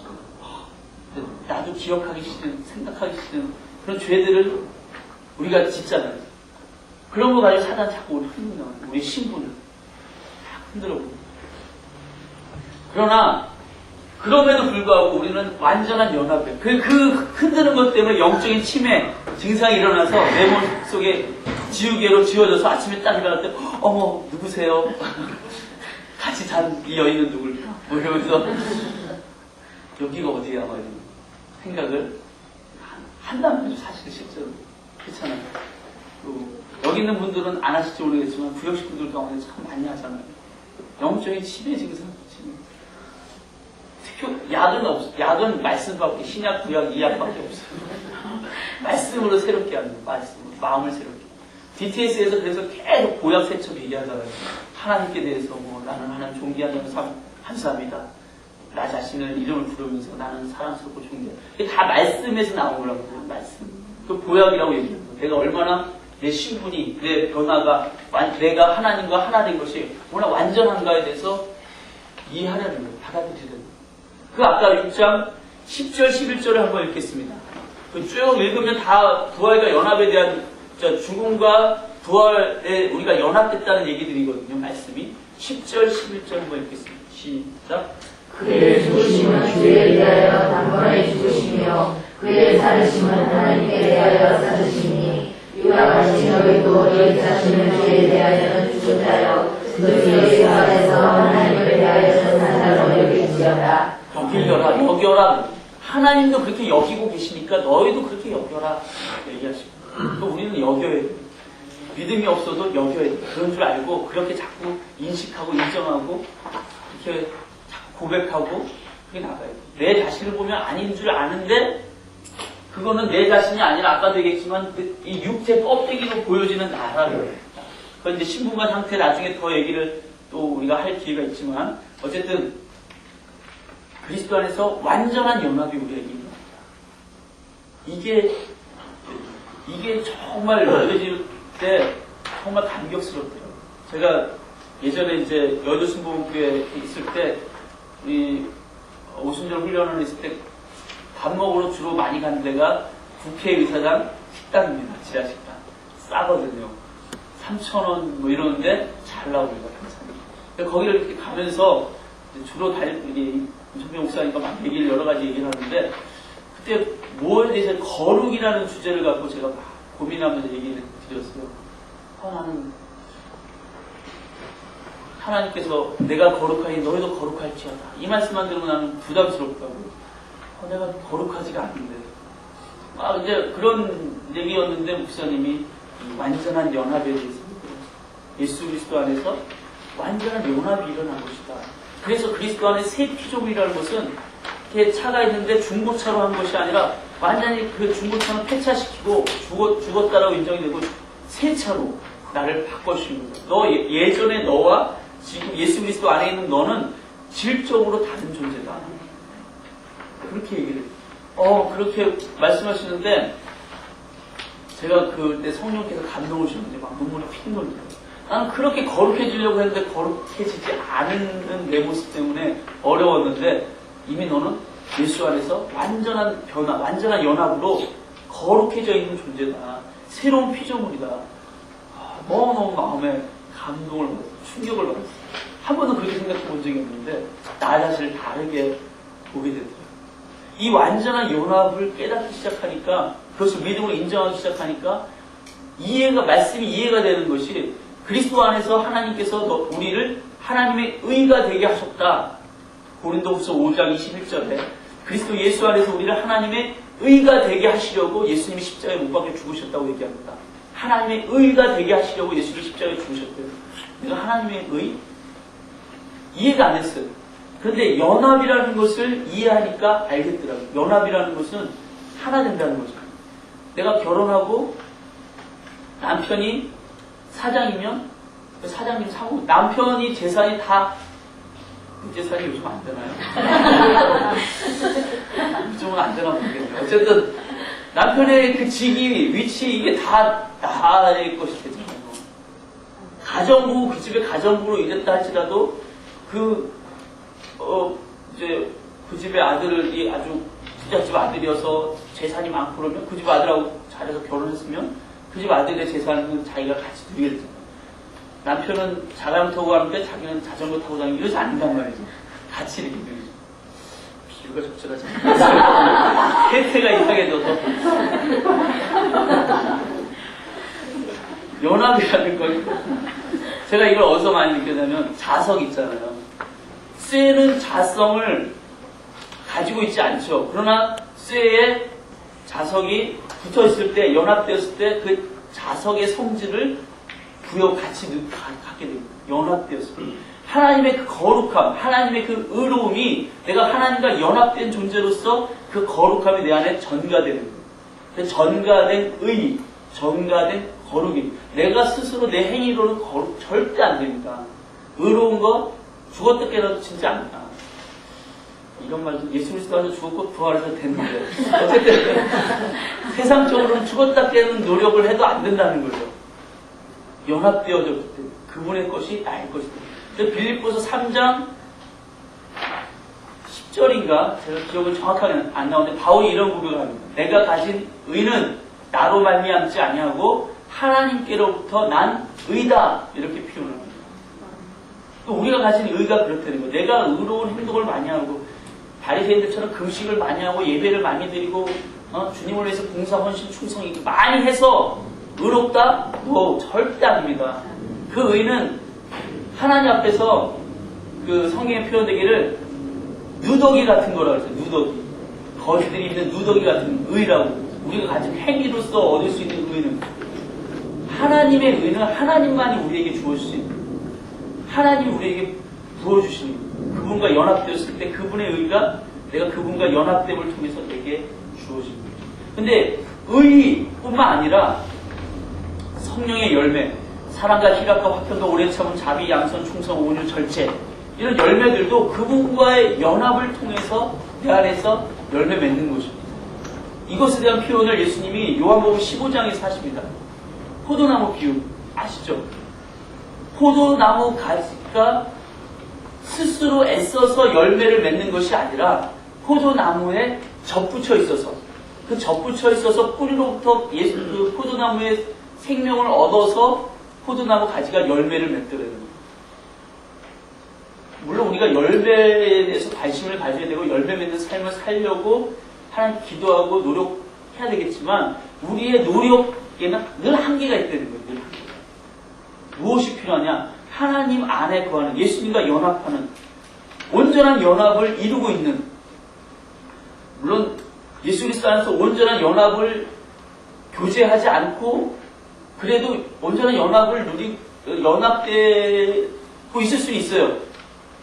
A: 나도 기억하기 싫은, 생각하기 싫은 그런 죄들을 우리가 짓잖아요. 그런 거 가지고 사단 자꾸 우리 흔들어. 우리 신분을 다 흔들어. 그러나 그럼에도 불구하고 우리는 완전한 연합이에요. 그 흔드는 것 때문에 영적인 치매 증상이 일어나서 내 몸 속에 지우개로 지워져서 아침에 딱 일어날 때 어머 누구세요? 같이 잔 이 여인은 누굴? 뭐 이러면서 여기가 어디야? 막 이런 생각을 한다는 거죠. 사실 실제로 그렇잖아요. 여기 있는 분들은 안 하실지 모르겠지만 구역식 분들 가운데 참 많이 하잖아요. 영적인 치매 증상. 특히 약은 말씀밖에 신약, 구약, 이약밖에 없어요. 말씀으로 새롭게 하는 거, 말씀으로 마음을 새롭게. DTS에서 그래서 계속 보약 세척 얘기하잖아요. 하나님께 대해서 뭐 나는 하나님 존귀하는 삶 감사합니다. 나 자신을 이름을 부르면서 나는 사랑스럽고 존귀해. 이게 다 말씀에서 나온 거라고요. 말씀. 그 보약이라고 얘기해요. 내가 얼마나 내 신분이, 내 변화가, 내가 하나님과 하나된 것이 얼마나 완전한가에 대해서 이해하려는 거예요. 받아들이려는 거예요. 그 아까 6장 10절, 11절을 한번 읽겠습니다. 쭉 읽으면 다 부활과 연합에 대한 죽음과 부활에 우리가 연합됐다는 얘기들이거든요. 말씀이 10절, 11절 한번 읽겠습니다. 시작.
B: 그의 죽으심은 주에 대하여 단번에 죽으시며 그의 살으심은 하나님께 대하여 살으시니 이와 같이 너희도 너희 자신을 주에 대하여 죽은 자여 그 예수 안에서 하나님을 대하여 산다고 여길지어다.
A: 여겨라. 하나님도 그렇게 여기고 계시니까 너희도 그렇게 여겨라 얘기하시고 또 우리는 여겨야 돼. 믿음이 없어도 여겨야 돼. 그런 줄 알고 그렇게 자꾸 인식하고 인정하고 이렇게 자꾸 고백하고 그렇게 나가야 돼. 내 자신을 보면 아닌 줄 아는데 그거는 내 자신이 아니라 아까도 얘기했지만 이 육체 껍데기로 보여지는 나라는 거예요. 그건 이제 신분과 상태 나중에 더 얘기를 또 우리가 할 기회가 있지만 어쨌든 그리스도 안에서 완전한 연합이 우리에게 있는 이게 정말 느껴질 때 정말 감격스럽더라고요. 제가 예전에 이제 여주순복음교회에 있을 때 우리 오순절 훈련을 했을 때 밥 먹으러 주로 많이 가는 데가 국회의사당 식당입니다. 지하식당. 싸거든요. 3,000원 뭐 이러는데 잘 나옵니다. 괜찮아요. 거기를 이렇게 가면서 주로 임천명 목사님과 막 여러 가지 얘기를 하는데 그때 뭐에 대해서 거룩이라는 주제를 갖고 제가 막 고민하면서 얘기를 드렸어요. 나는 하나님께서 내가 거룩하니 너희도 거룩할지어다. 이 말씀만 들으면 나는 부담스럽다고. 내가 거룩하지가 않는데. 이제 그런 얘기였는데 목사님이 완전한 연합에 대해서 예수 그리스도 안에서 완전한 연합이 일어난 것이다. 그래서 그리스도 안에 새 피조물이라는 것은 이렇게 차가 있는데 중고차로 한 것이 아니라 완전히 그 중고차는 폐차시키고 죽었다라고 인정이 되고 새 차로 나를 바꿔주시는 거다. 예전에 너와 지금 예수 그리스도 안에 있는 너는 질적으로 다른 존재다. 그렇게 얘기를 해요. 그렇게 말씀하시는데 제가 그때 성령께서 감동을 주셨는데 막 눈물이 핑 돌더라고요. 나는 그렇게 거룩해지려고 했는데 거룩해지지 않은 내 모습 때문에 어려웠는데 이미 너는 예수 안에서 완전한 변화, 완전한 연합으로 거룩해져 있는 존재다. 새로운 피조물이다. 너무너무 마음에 감동을 받았어요. 충격을 받았어요. 한 번도 그렇게 생각해 본 적이 없는데 나 자신을 다르게 보게 되더라고요. 이 완전한 연합을 깨닫기 시작하니까 그것을 믿음으로 인정하기 시작하니까 말씀이 이해가 되는 것이 그리스도 안에서 하나님께서 우리를 하나님의 의가 되게 하셨다. 고린도후서 5장 21절에 그리스도 예수 안에서 우리를 하나님의 의가 되게 하시려고 예수님이 십자가에 못 박혀 죽으셨다고 얘기합니다. 하나님의 의가 되게 하시려고 예수님이 십자가에 죽으셨대요. 내가 하나님의 의? 이해가 안 했어요. 그런데 연합이라는 것을 이해하니까 알겠더라고요. 연합이라는 것은 하나 된다는 거죠. 내가 결혼하고 남편이 사장이면 그 사장님 사고 남편이 재산이 다 재산이 요즘 안 되나요? 요즘은 안 되나 모르겠네요. 어쨌든 남편의 그 직위, 위치 이게 다 나의 것이 되잖아요. 가정부 그 집에 가정부로 일했다 할지라도 이제 그 집의 아들이 아주 부잣집 아들이어서 재산이 많고 그러면 그 집 아들하고 잘해서 결혼했으면 그 집 아들의 재산은 자기가 같이 누리게 되잖아요. 남편은 자전거 타고 가는데 자기는 자전거 타고 다니고 이러지 않는단 말이죠. 같이 이렇게 누리죠. 기류가 적절하지 않아요. 해태가 이상해져서. 연합이라는 걸, 제가 이걸 어디서 많이 느꼈냐면, 자석 있잖아요. 쇠는 자성을 가지고 있지 않죠. 그러나 쇠에 자석이 붙어 있을 때, 연합되었을 때 그 자석의 성질을 같이 갖게 됩니다. 연합되었을 때. 하나님의 그 거룩함, 하나님의 그 의로움이 내가 하나님과 연합된 존재로서 그 거룩함이 내 안에 전가되는 거예요. 그 전가된 의, 전가된 거룩이. 내가 스스로 내 행위로는 거룩 절대 안 됩니다. 의로운 거 죽었다 깨어나도 진짜 안 돼. 이런 말도 예수 그리스도 안에서 죽었고 부활해서 됐는데 어쨌든 세상적으로는 죽었다 깨는 노력을 해도 안 된다는 거죠. 연합되어졌기 때문에 그분의 것이 나의 것이다. 빌립보서 3장 10절인가 제가 기억은 정확하게 안 나오는데 바울이 이런 고백을 합니다. 내가 가진 의는 나로 말미암지 아니하고 하나님께로부터 난 의다 이렇게 표현을 합니다. 또 우리가 가진 의가 그렇다는 거예요. 내가 의로운 행동을 많이 하고 바리새인들처럼 금식을 많이 하고 예배를 많이 드리고 주님을 위해서 봉사, 헌신, 충성 이렇게 많이 해서 의롭다? 절대 아닙니다. 그 의는 하나님 앞에서 그 성경에 표현되기를 누더기 같은 거라고 했어요. 누더기. 거지들이 입는 누더기 같은 의라고. 우리가 가진 행위로서 얻을 수 있는 의는 하나님의 의는 하나님만이 우리에게 주어질 수 있는 하나님이 우리에게 부어주시는 거예요. 그분과 연합되었을 때 그분의 의가 내가 그분과 연합됨을 통해서 내게 주어집니다. 근데 의뿐만 아니라 성령의 열매, 사랑과 희락과 화평과 오래 참은 자비, 양선, 충성, 온유, 절제 이런 열매들도 그분과의 연합을 통해서 내 안에서 열매 맺는 것입니다. 이것에 대한 표현을 예수님이 요한복음 15장에서 하십니다. 포도나무 비유 아시죠? 포도나무 가지가 스스로 애써서 열매를 맺는 것이 아니라 포도나무에 접붙여 있어서 그 접붙여 있어서 뿌리로부터 그 포도나무의 생명을 얻어서 포도나무 가지가 열매를 맺더라는 거예요. 물론 우리가 열매에 대해서 관심을 가져야 되고 열매 맺는 삶을 살려고 하나님 기도하고 노력해야 되겠지만 우리의 노력에는 늘 한계가 있다는 거예요. 늘 한계가. 무엇이 필요하냐? 하나님 안에 거하는 예수님과 연합하는 온전한 연합을 이루고 있는 물론 예수 그리스도 안에서 온전한 연합을 교제하지 않고 그래도 온전한 연합을 연합되고 있을 수는 있어요.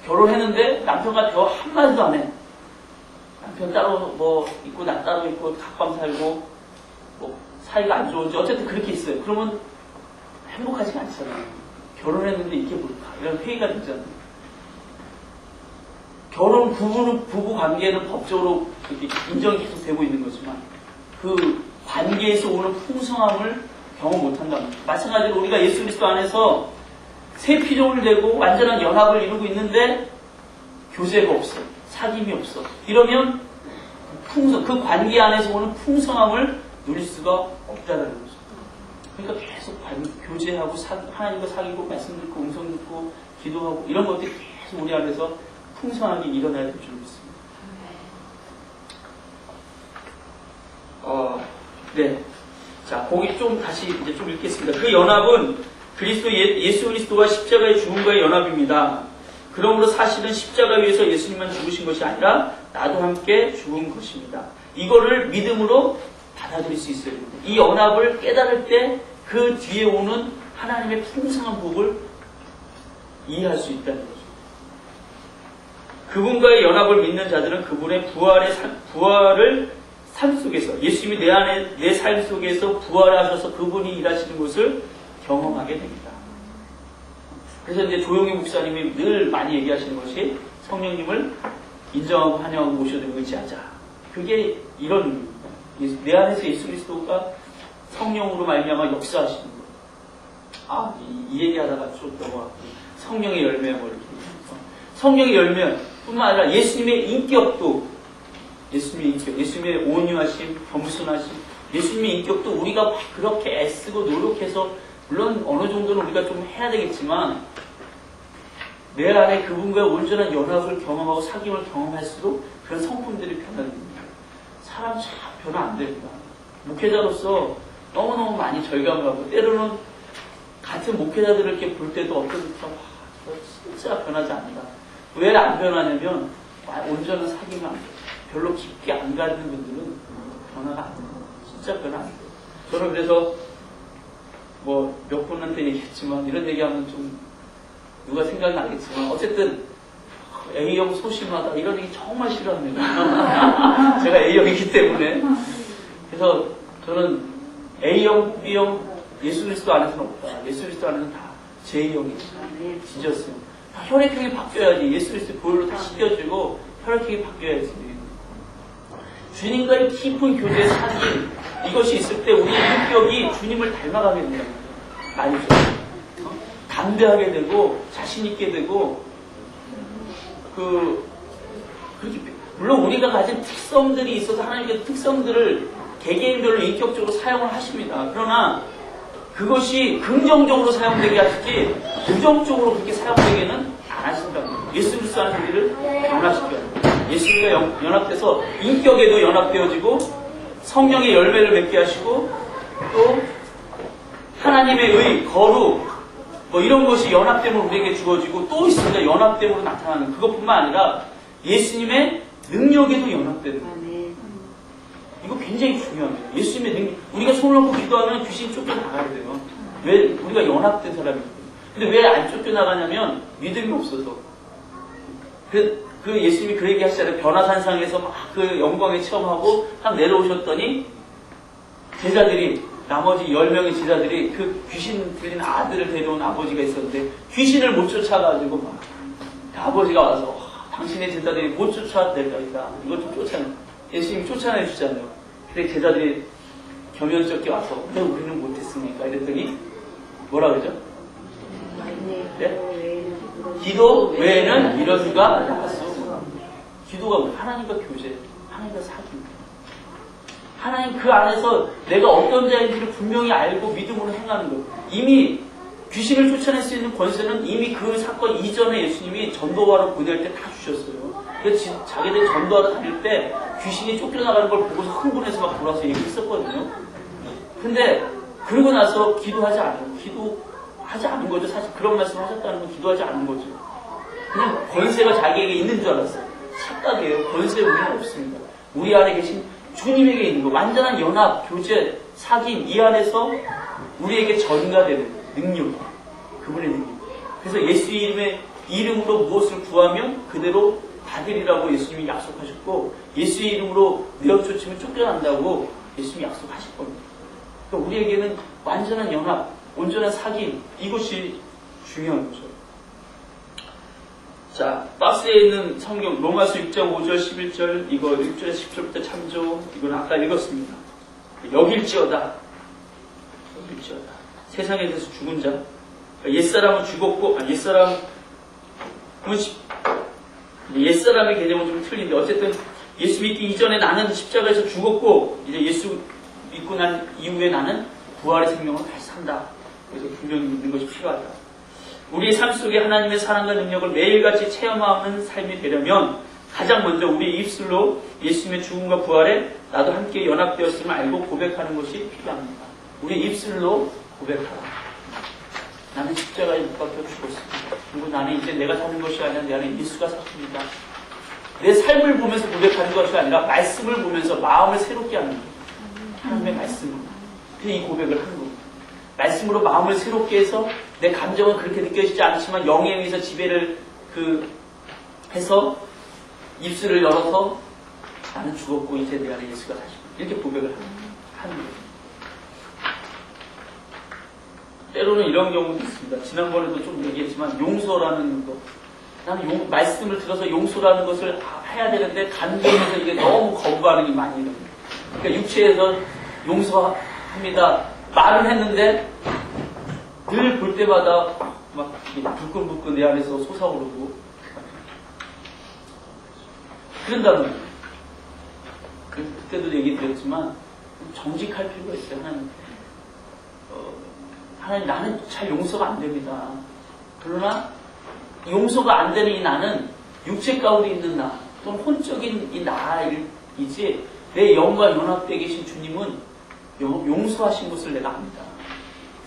A: 결혼했는데 남편과 대화 한마디도 안 해. 남편 따로 뭐 있고 나 따로 있고 각방 살고 뭐 사이가 안 좋은지 어쨌든 그렇게 있어요. 그러면 행복하지가 않잖아요. 결혼했는데 이게 뭘까? 이런 회의가 되잖아요. 결혼 부부 관계는 법적으로 이렇게 인정이 계속 되고 있는 거지만 그 관계에서 오는 풍성함을 경험 못한다는 거죠. 마찬가지로 우리가 예수 그리스도 안에서 새 피조물 되고 완전한 연합을 이루고 있는데 교제가 없어. 사귐이 없어. 이러면 그 관계 안에서 오는 풍성함을 누릴 수가 없다는 거죠. 그러니까 계속 교제하고 하나님과 사귀고 말씀 듣고 음성 듣고 기도하고 이런 것들이 계속 우리 안에서 풍성하게 일어나야 될 줄 믿습니다. 네. 자, 거기 좀 다시 이제 좀 읽겠습니다. 그 연합은 예수 그리스도와 십자가의 죽음과의 연합입니다. 그러므로 사실은 십자가 위에서 예수님만 죽으신 것이 아니라 나도 함께 죽은 것입니다. 이거를 믿음으로 받아들일 수 있어야 됩니다. 이 연합을 깨달을 때 그 뒤에 오는 하나님의 풍성한 복을 이해할 수 있다는 거죠. 그분과의 연합을 믿는 자들은 그분의 부활을 삶 속에서 예수님이 내 삶 속에서 부활하셔서 그분이 일하시는 것을 경험하게 됩니다. 그래서 이제 조용희 목사님이 늘 많이 얘기하시는 것이 성령님을 인정하고 환영하고 모셔드리고 의지하자. 그게 이런 내 안에서 예수 그리스도가 성령으로 말미암아 역사하시는 거. 이 얘기하다가 좀 넘어갔고 성령의 열매 뭐 이렇게 성령의 열매뿐만 아니라 예수님의 인격도 예수님의 인격, 예수님의 온유하심, 겸손하심, 예수님의 인격도 우리가 그렇게 애쓰고 노력해서 물론 어느 정도는 우리가 좀 해야 되겠지만 내 안에 그분과의 온전한 연합을 경험하고 사귐을 경험할수록 그런 성품들이 변화됩니다. 사람 참 변화 안 됩니다. 목회자로서 너무너무 많이 절감하고 때로는 같은 목회자들을 이렇게 볼 때도 어떤 저 진짜 변하지 않는다. 왜 안 변하냐면 온전한 사귐이 안 돼요. 별로 깊게 안 가는 분들은 변화가 안 돼요. 진짜 변화 안 돼요. 저는 그래서 뭐 몇 분한테 얘기했지만 이런 얘기하면 좀 누가 생각이 나겠지만 어쨌든 A형 소심하다 이런 얘기 정말 싫어합니다. 제가 A형이기 때문에. 그래서 저는 A형, B형 예수 그리스도 안에서는 없다. 예수 그리스도 안에서는 다 J형이죠. 지졌어요. 혈액형이 바뀌어야지. 예수 그리스도 보혈로 다 씻겨지고 혈액형이 바뀌어야지. 주님과의 깊은 교제의 사귐 이것이 있을 때 우리의 인격이 주님을 닮아가게 된다는 거예요. 아니죠. 담대하게 되고 자신 있게 되고 그렇게 물론 우리가 가진 특성들이 있어서 하나님께서 특성들을 개개인별로 인격적으로 사용을 하십니다. 그러나 그것이 긍정적으로 사용되게 하시지 부정적으로 그렇게 사용되게는 안 하신다는 거예요. 예수 그리스도 안에서 우리를 변화시켜요. 예수님과 연합돼서 인격에도 연합되어지고 성령의 열매를 맺게 하시고 또 하나님의 의, 거룩 뭐 이런 것이 연합됨으로 우리에게 주어지고 또 있습니다. 연합됨으로 나타나는 그것뿐만 아니라 예수님의 능력에도 연합되는 거예요. 이거 굉장히 중요합니다. 예수님의 능력. 우리가 손을 놓고 기도하면 귀신 쫓겨나가야 돼요. 왜? 우리가 연합된 사람이거든요. 근데 왜 안 쫓겨나가냐면 믿음이 없어서. 그 예수님이 그 얘기 하시잖아요. 변화산상에서 막 그 영광에 체험하고 딱 내려오셨더니 제자들이 나머지 10명의 제자들이 그 귀신 들린 아들을 데려온 아버지가 있었는데 귀신을 못 쫓아가지고 막 아버지가 와서 당신의 제자들이 못 쫓아낼까이다. 이것 좀 쫓아내. 예수님이 쫓아내 주잖아요. 근데 제자들이 겸연쩍게 와서 왜 우리는 못했습니까? 이랬더니 뭐라 그러죠? 네? 기도 외에는 이런 수가 나갔어. 기도가 뭐야? 하나님과 교제, 하나님과 사귐. 하나님 그 안에서 내가 어떤 자인지를 분명히 알고 믿음으로 행하는 것. 이미 귀신을 쫓아낼 수 있는 권세는 이미 그 사건 이전에 예수님이 전도하러 보낼 때 다 주셨어요. 그래서 자기들 전도하러 다닐 때 귀신이 쫓겨나가는 걸 보고서 흥분해서 막 돌아서 얘기했었거든요. 근데 그러고 나서 기도하지 않아요. 기도하지 않은 거죠. 사실 그런 말씀 하셨다는 건 기도하지 않은 거죠. 그냥 권세가 자기에게 있는 줄 알았어요. 착각이에요. 권세 우리는 없습니다. 우리 안에 계신 주님에게 있는 거. 완전한 연합, 교제, 사귐 이 안에서 우리에게 전가되는 능력. 그분의 능력. 그래서 예수 이름으로 무엇을 구하면 그대로 받으리라고 예수님이 약속하셨고 예수의 이름으로 내어쫓으면 쫓겨난다고 예수님이 약속하실 겁니다. 그러니까 우리에게는 완전한 연합, 온전한 사귐 이것이 중요한 거죠. 자, 박스에 있는 성경 로마서 6장 5절 11절 이거 6절에 10절부터 참조 이건 아까 읽었습니다. 여길지어다 세상에 대해서 죽은 자 옛사람은 죽었고 옛사람의 개념은 좀 틀린데 어쨌든 예수 믿기 이전에 나는 십자가에서 죽었고 이제 예수 믿고 난 이후에 나는 부활의 생명을 다시 산다. 그래서 분명히 믿는 것이 필요하다. 우리의 삶 속에 하나님의 사랑과 능력을 매일같이 체험하는 삶이 되려면 가장 먼저 우리의 입술로 예수님의 죽음과 부활에 나도 함께 연합되었음을 알고 고백하는 것이 필요합니다. 우리의 입술로 고백하라. 나는 십자가에 못 박혀 죽었습니다. 그리고 나는 이제 내가 사는 것이 아니라 내 안에 예수가 삽니다. 내 삶을 보면서 고백하는 것이 아니라 말씀을 보면서 마음을 새롭게 하는 거예요. 하나님의 말씀으로. 그래서 이 고백을 하는 겁니다. 말씀으로 마음을 새롭게 해서 내 감정은 그렇게 느껴지지 않지만 영에 의해서 지배를 해서 입술을 열어서 나는 죽었고 이제 내 안에 예수가 다시 이렇게 고백을 하는 거예요. 때로는 이런 경우도 있습니다. 지난번에도 좀 얘기했지만 용서라는 것. 나는 말씀을 들어서 용서라는 것을 해야 되는데 감정에서 이게 너무 거부하는 게 많이 일어납니다. 그러니까 육체에서 용서합니다. 말은 했는데 늘 볼 때마다 막 불끈불끈 내 안에서 솟아오르고 그런다는 거예요. 그때도 얘기 드렸지만 정직할 필요가 있어요. 하나님 나는 잘 용서가 안 됩니다. 그러나 용서가 안 되는 이 나는 육체 가운데 있는 나 또는 혼적인 이 나이지 내 영과 연합되어 계신 주님은 용서하신 것을 내가 압니다.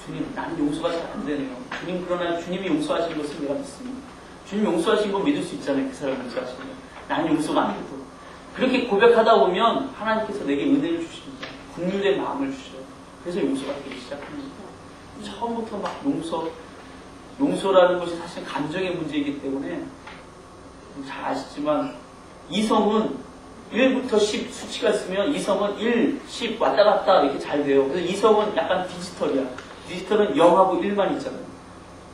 A: 주님, 나는 용서가 잘 안 되네요. 주님, 그러나 주님이 용서하신 것을 내가 믿습니다. 주님 용서하신 거 믿을 수 있잖아요. 그 사람 용서하신 거. 나는 용서가 안 되고. 그렇게 고백하다 보면 하나님께서 내게 은혜를 주십니다. 긍휼의 마음을 주셔요. 그래서 용서가 되기 시작합니다. 처음부터 막 용서라는 것이 사실 감정의 문제이기 때문에 잘 아시지만 이성은 1부터 10 수치가 있으면 이성은 1, 10 왔다 갔다 이렇게 잘 돼요. 그래서 이성은 약간 디지털이야. 디지털은 0하고 1만 있잖아요.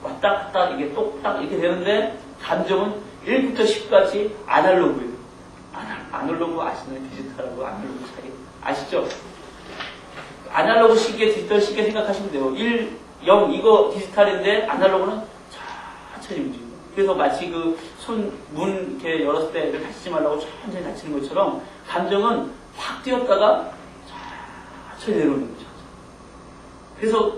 A: 왔다 갔다 이게 똑딱 이렇게 되는데 감정은 1부터 10까지 아날로그예요. 아날로그 아시나요? 디지털하고 아날로그 차이 아시죠? 아날로그 시계, 디지털 시계 생각하시면 돼요. 1, 0 이거 디지털인데 아날로그는 천천히 움직여요. 그래서 마치 그 문 이렇게 열었을 때 다치지 말라고 천천히 다치는 것처럼 감정은 확 뛰었다가 천천히 내려오는 거죠. 그래서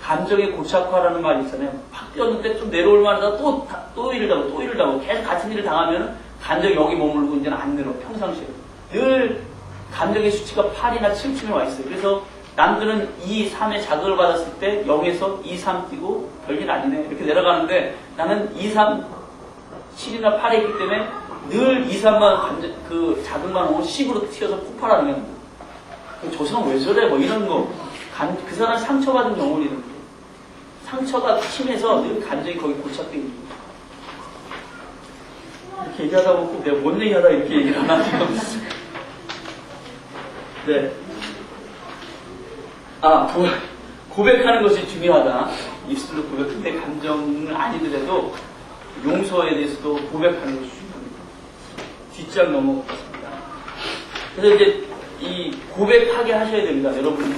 A: 감정의 고착화라는 말이 있잖아요. 확 뛰었는데 좀 내려올 만하다 또 일을 당하고 계속 같은 일을 당하면 감정이 여기 머물고 이제는 안 늘어. 평상시에 늘 감정의 수치가 8이나 7쯤에 와 있어요. 그래서 남들은 2, 3의 자극을 받았을 때 0에서 2, 3 뛰고 별일 아니네 이렇게 내려가는데 나는 2, 3, 7이나 8에 있기 때문에 늘 2, 3만 그 자극만 오면 10으로 튀어서 폭발하는 겁니다. 저 사람 왜 저래? 뭐 이런 거. 그 사람 상처받은 영혼이라는 거예요. 상처가 심해서 늘 감정이 거기 고착되어 있는 거예요. 이렇게 얘기하다 보고 내가 뭔 얘기하다 이렇게 얘기를 안 하죠. 네. 고백하는 것이 중요하다. 입술로 고백인데 감정은 아니더라도 용서에 대해서도 고백하는 것이 중요합니다. 뒷장 넘어가겠습니다. 그래서 이제 이 고백하게 하셔야 됩니다. 여러분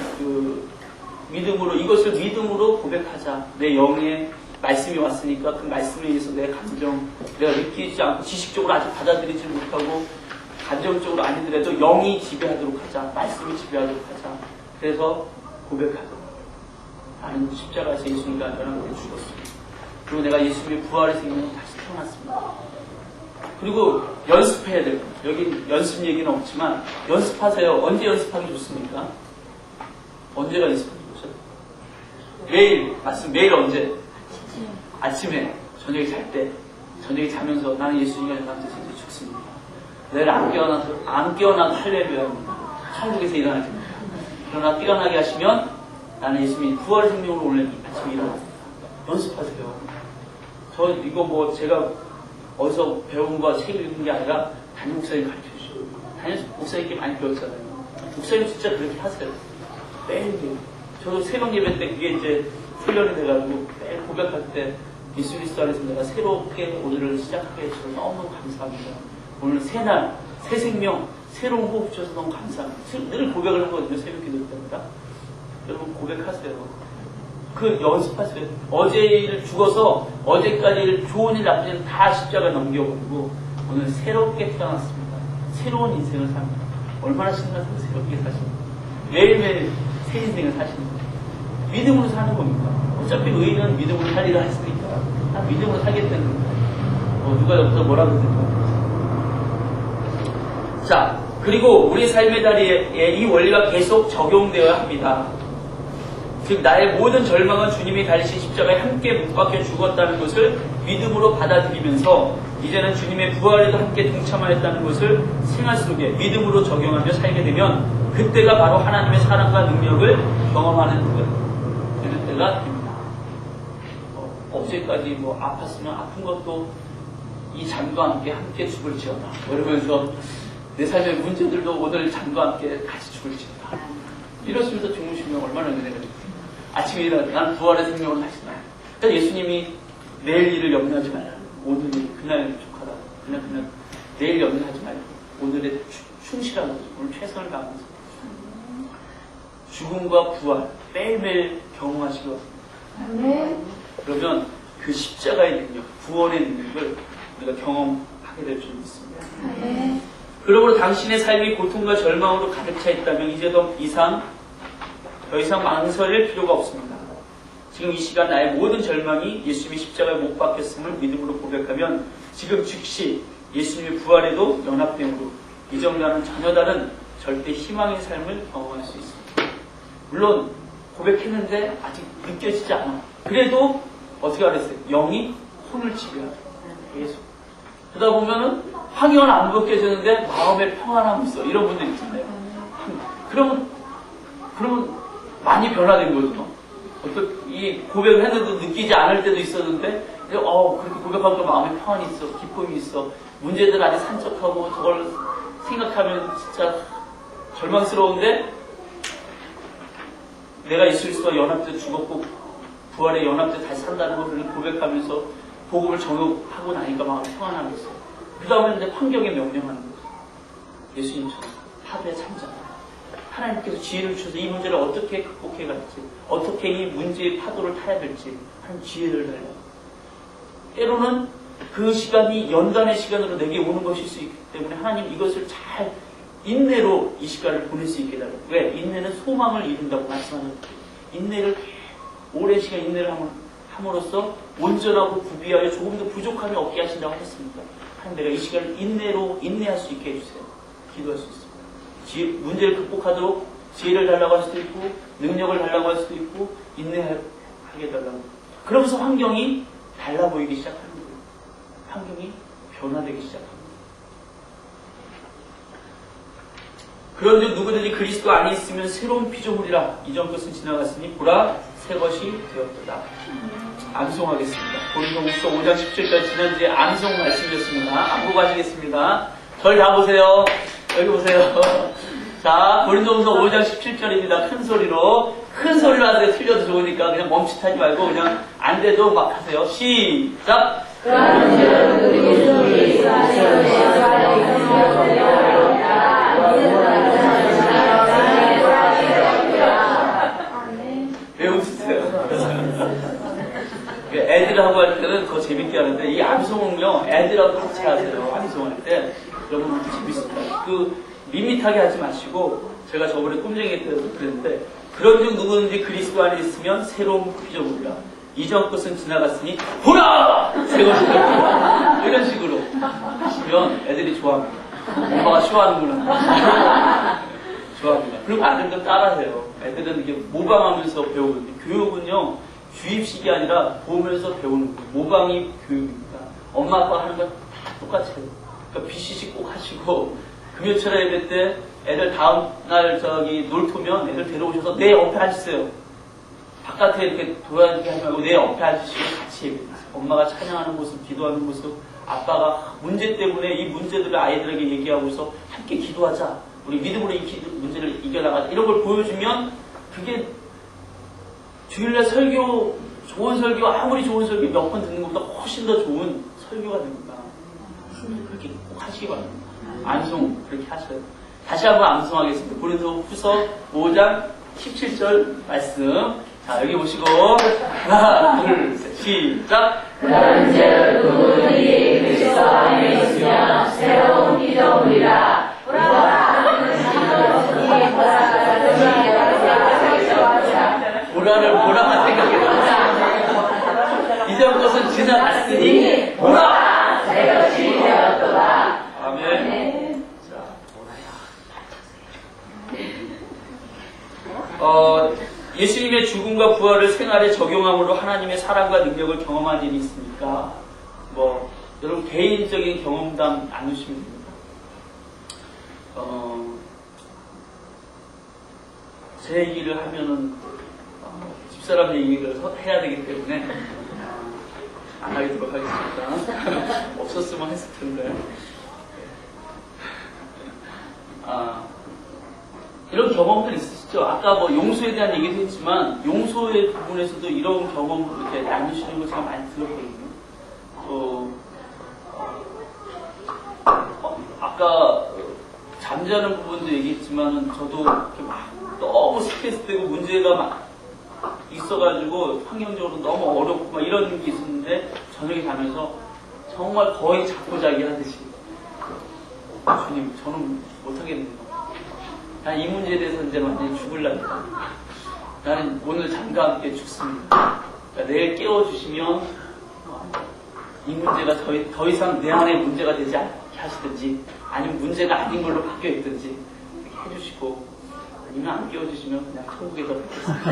A: 믿음으로 이것을 믿음으로 고백하자. 내 영에 말씀이 왔으니까 그 말씀에 의해서 내 감정 내가 느끼지 않고 지식적으로 아직 받아들이지 못하고 감정적으로 아니더라도 영이 지배하도록 하자. 말씀이 지배하도록 하자. 그래서 고백하자. 나는 십자가에서 예수님과 나랑 위해 죽었습니다. 그리고 내가 예수님의 부활의 생명으로 다시 태어났습니다. 그리고 연습해야 돼요. 여기 연습 얘기는 없지만 연습하세요. 언제 연습하기 좋습니까? 언제가 연습하기 좋죠? 매일, 맞습니다. 매일 언제? 아침에, 저녁에 잘 때, 저녁에 자면서 나는 예수님과 나한테 진짜 죽습니다. 내일 안 깨어나도 할렐루야입니다. 천국에서 일어나야 됩니다. 그러나 깨어나게 하시면 나는 예수님이 부활의 생명으로 오늘 아침에 일어났습니다. 연습하세요. 저 이거 뭐 제가 어디서 배운 거 책 읽은 게 아니라 담임 목사님 가르쳐주시고 담임 목사님께 많이 배웠잖아요. 목사님 진짜 그렇게 하세요. 매일매일. 저도 새벽 예배 때 그게 이제 훈련이 돼가지고 매일 고백할 때 예수 그리스도 안에서 내가 새롭게 오늘을 시작하게 해주셔서 너무 감사합니다. 오늘 새날, 새 생명, 새로운 호흡 주셔서 너무 감사합니다. 늘 고백을 하거든요. 새벽 기도 때마다. 여러분 고백하세요. 그 연습하세요. 어제 일을 죽어서 어제까지 좋은 일 나쁜 일 다 십자가 넘겨버리고 오늘 새롭게 태어났습니다. 새로운 인생을 삽니다. 얼마나 신나서 새롭게 사십니까? 매일매일 새 인생을 사시는 거예요. 믿음으로 사는 겁니다. 어차피 의인은 믿음으로 살리라 했으니까 다 믿음으로 살겠다는 거예요. 누가 옆에서 뭐라 그러든가. 자, 그리고 우리 삶의 다리에 이 원리가 계속 적용되어야 합니다. 즉 나의 모든 절망은 주님이 달리신 십자가에 함께 못 박혀 죽었다는 것을 믿음으로 받아들이면서 이제는 주님의 부활에도 함께 동참하였다는 것을 생활 속에 믿음으로 적용하며 살게 되면 그때가 바로 하나님의 사랑과 능력을 경험하는 되는 때가 됩니다. 어제까지 아팠으면 아픈 것도 이 잠과 함께 죽을지어다. 그러면서 내 삶의 문제들도 오늘 잠과 함께 같이 죽을지어다. 이러시면서 주무시면 얼마나 은혜가 됩니까? 아침에 일어나 난 부활의 생명을 다시 나요. 그러니까 예수님이 내일 일을 염려하지 말라. 오늘이 그날 족하다. 그날 내일 염려하지 말고 오늘에 충실하고 오늘 최선을 다하면서 죽음과 부활 매일매일 경험하시고 그러면 그 십자가의 능력, 구원의 능력을 우리가 경험하게 될 줄 믿습니다. 그러므로 당신의 삶이 고통과 절망으로 가득 차 있다면 이제 더 이상 망설일 필요가 없습니다. 지금 이 시간 나의 모든 절망이 예수님의 십자가에 못 박혔음을 믿음으로 고백하면 지금 즉시 예수님의 부활에도 연합됨으로 이전과는 전혀 다른 절대 희망의 삶을 경험할 수 있습니다. 물론 고백했는데 아직 느껴지지 않아. 그래도 어떻게 알았어요? 영이 혼을 지배하죠. 계속. 그러다 보면은 환경은 안 벗겨지는데 마음에 평안함이 있어. 이런 분들 있잖아요. 그러면 많이 변화된 거죠. 이 고백을 했는데도 느끼지 않을 때도 있었는데, 그렇게 고백하니까 마음에 평안이 있어, 기쁨이 있어. 문제들 아직 산적하고 저걸 생각하면 진짜 절망스러운데, 내가 예수 그리스도와 연합돼 죽었고 부활의 연합돼 다시 산다는 것을 고백하면서 복음을 정욕하고 나니까 마음이 평안함이 있어요. 그 다음에 이제 환경에 명령하는 거죠. 예수님처럼 파도에 잠잠. 하나님께서 지혜를 주셔서 이 문제를 어떻게 극복해 갈지, 어떻게 이 문제의 파도를 타야 될지 하는 지혜를 달라요. 때로는 그 시간이 연단의 시간으로 내게 오는 것일 수 있기 때문에 하나님 이것을 잘 인내로 이 시간을 보낼 수 있게 달라요. 왜? 인내는 소망을 이룬다고 말씀하는 거예요. 인내를, 오랜 시간 인내를 함으로써 온전하고 구비하여 조금 더 부족함이 없게 하신다고 했습니다. 하나님, 내가 이 시간을 인내로 인내할 수 있게 해주세요. 기도할 수 있습니다. 문제를 극복하도록 지혜를 달라고 할 수도 있고, 능력을 달라고 할 수도 있고, 인내하게 달라고. 그러면서 환경이 달라 보이기 시작하는 거예요. 환경이 변화되기 시작합니다. 그런데 누구든지 그리스도 안에 있으면 새로운 피조물이라. 이전 것은 지나갔으니 보라 새 것이 되었도다. 암송하겠습니다. 고린도후서 5장 17절 지난주에 암송 말씀이었습니다. 안 보고 하시겠습니다. 저희 다 보세요. 여기 보세요. 자, 고린도후서 5장 17절입니다. 큰 소리로 하세요. 틀려도 좋으니까 그냥 멈칫하지 말고 그냥 안 돼도 막 하세요. 시작. 왜 웃으세요? 애들하고 할 때는 더 재밌게 하는데 이 암송은요 애들하고 같이 하세요. 암송할 때 여러분 재밌습니다. 밋밋하게 하지 마시고, 제가 저번에 꿈쟁이 때도 그랬는데, 그런즉 누구든지 그리스도 안에 있으면 새로운 피조물이라. 이전 것은 지나갔으니 보라 새 것이 되었다. 이런 식으로 하시면 애들이 좋아합니다. 엄마가 싫어하는구나. 좋아합니다. 그리고 아들도 따라해요. 애들은 이게 모방하면서 배우거든요. 교육은요 주입식이 아니라 보면서 배우는 거예요. 모방이 교육입니다. 엄마 아빠 하는 거 다 똑같이 해요. 그러니까 BCC 꼭 하시고, 금요철 예배 때 애들 다음날 놀토면 애들 데려오셔서 내 옆에 앉으세요. 바깥에 이렇게 돌아다니게 하지 말고 내 옆에 앉으시고 같이 예배하세요. 엄마가 찬양하는 모습, 기도하는 모습, 아빠가 문제 때문에 이 문제들을 아이들에게 얘기하고서 함께 기도하자. 우리 믿음으로 이 문제를 이겨나가자. 이런 걸 보여주면 그게 주일날 설교, 좋은 설교, 아무리 좋은 설교 몇 번 듣는 것보다 훨씬 더 좋은 설교가 됩니다. 그렇게 꼭 하시기 바랍니다. 암송 그렇게 하셔요. 다시 한번 암송하겠습니다. 고린도후서 5장 17절 말씀. 자, 여기 보시고 하나, 둘, 셋, 시작.
B: 그런즉 누구든지 그리스도 안에 있으면 새로운 피조물이라.
A: 보라를 보라만 생각해봐. 이전 것은 지나갔으니 보라
B: 새 것이 되었도다.
A: 아멘. 예수님의 죽음과 부활을 생활에 적용함으로 하나님의 사랑과 능력을 경험한 일이 있습니까? 여러분 개인적인 경험담 나누시면 됩니다. 제 얘기를 하면은 집사람 얘기를 해야 되기 때문에 안 하도록 하겠습니다. 없었으면 했을 텐데. 이런 경험들 있으시죠? 아까 용서에 대한 얘기도 했지만, 용서의 부분에서도 이런 경험 이렇게 나누시는 거 제가 많이 들었거든요. 아까 잠자는 부분도 얘기했지만, 저도 이렇게 막 너무 스트레스되고 문제가 막 있어가지고 환경적으로 너무 어렵고 막 이런 게 있었는데, 저녁에 자면서 정말 거의 자고 자기 하듯이, 주님, 저는 못하겠네요. 난 이 문제에 대해서 이제 완전히 죽을랍니다. 나는 오늘 잠과 함께 죽습니다. 그러니까 내일 깨워주시면 이 문제가 더 이상 내 안에 문제가 되지 하시든지 아니면 문제가 아닌 걸로 바뀌어 있든지 이렇게 해주시고 아니면 안 깨워주시면 그냥 천국에서 뵙겠습니다.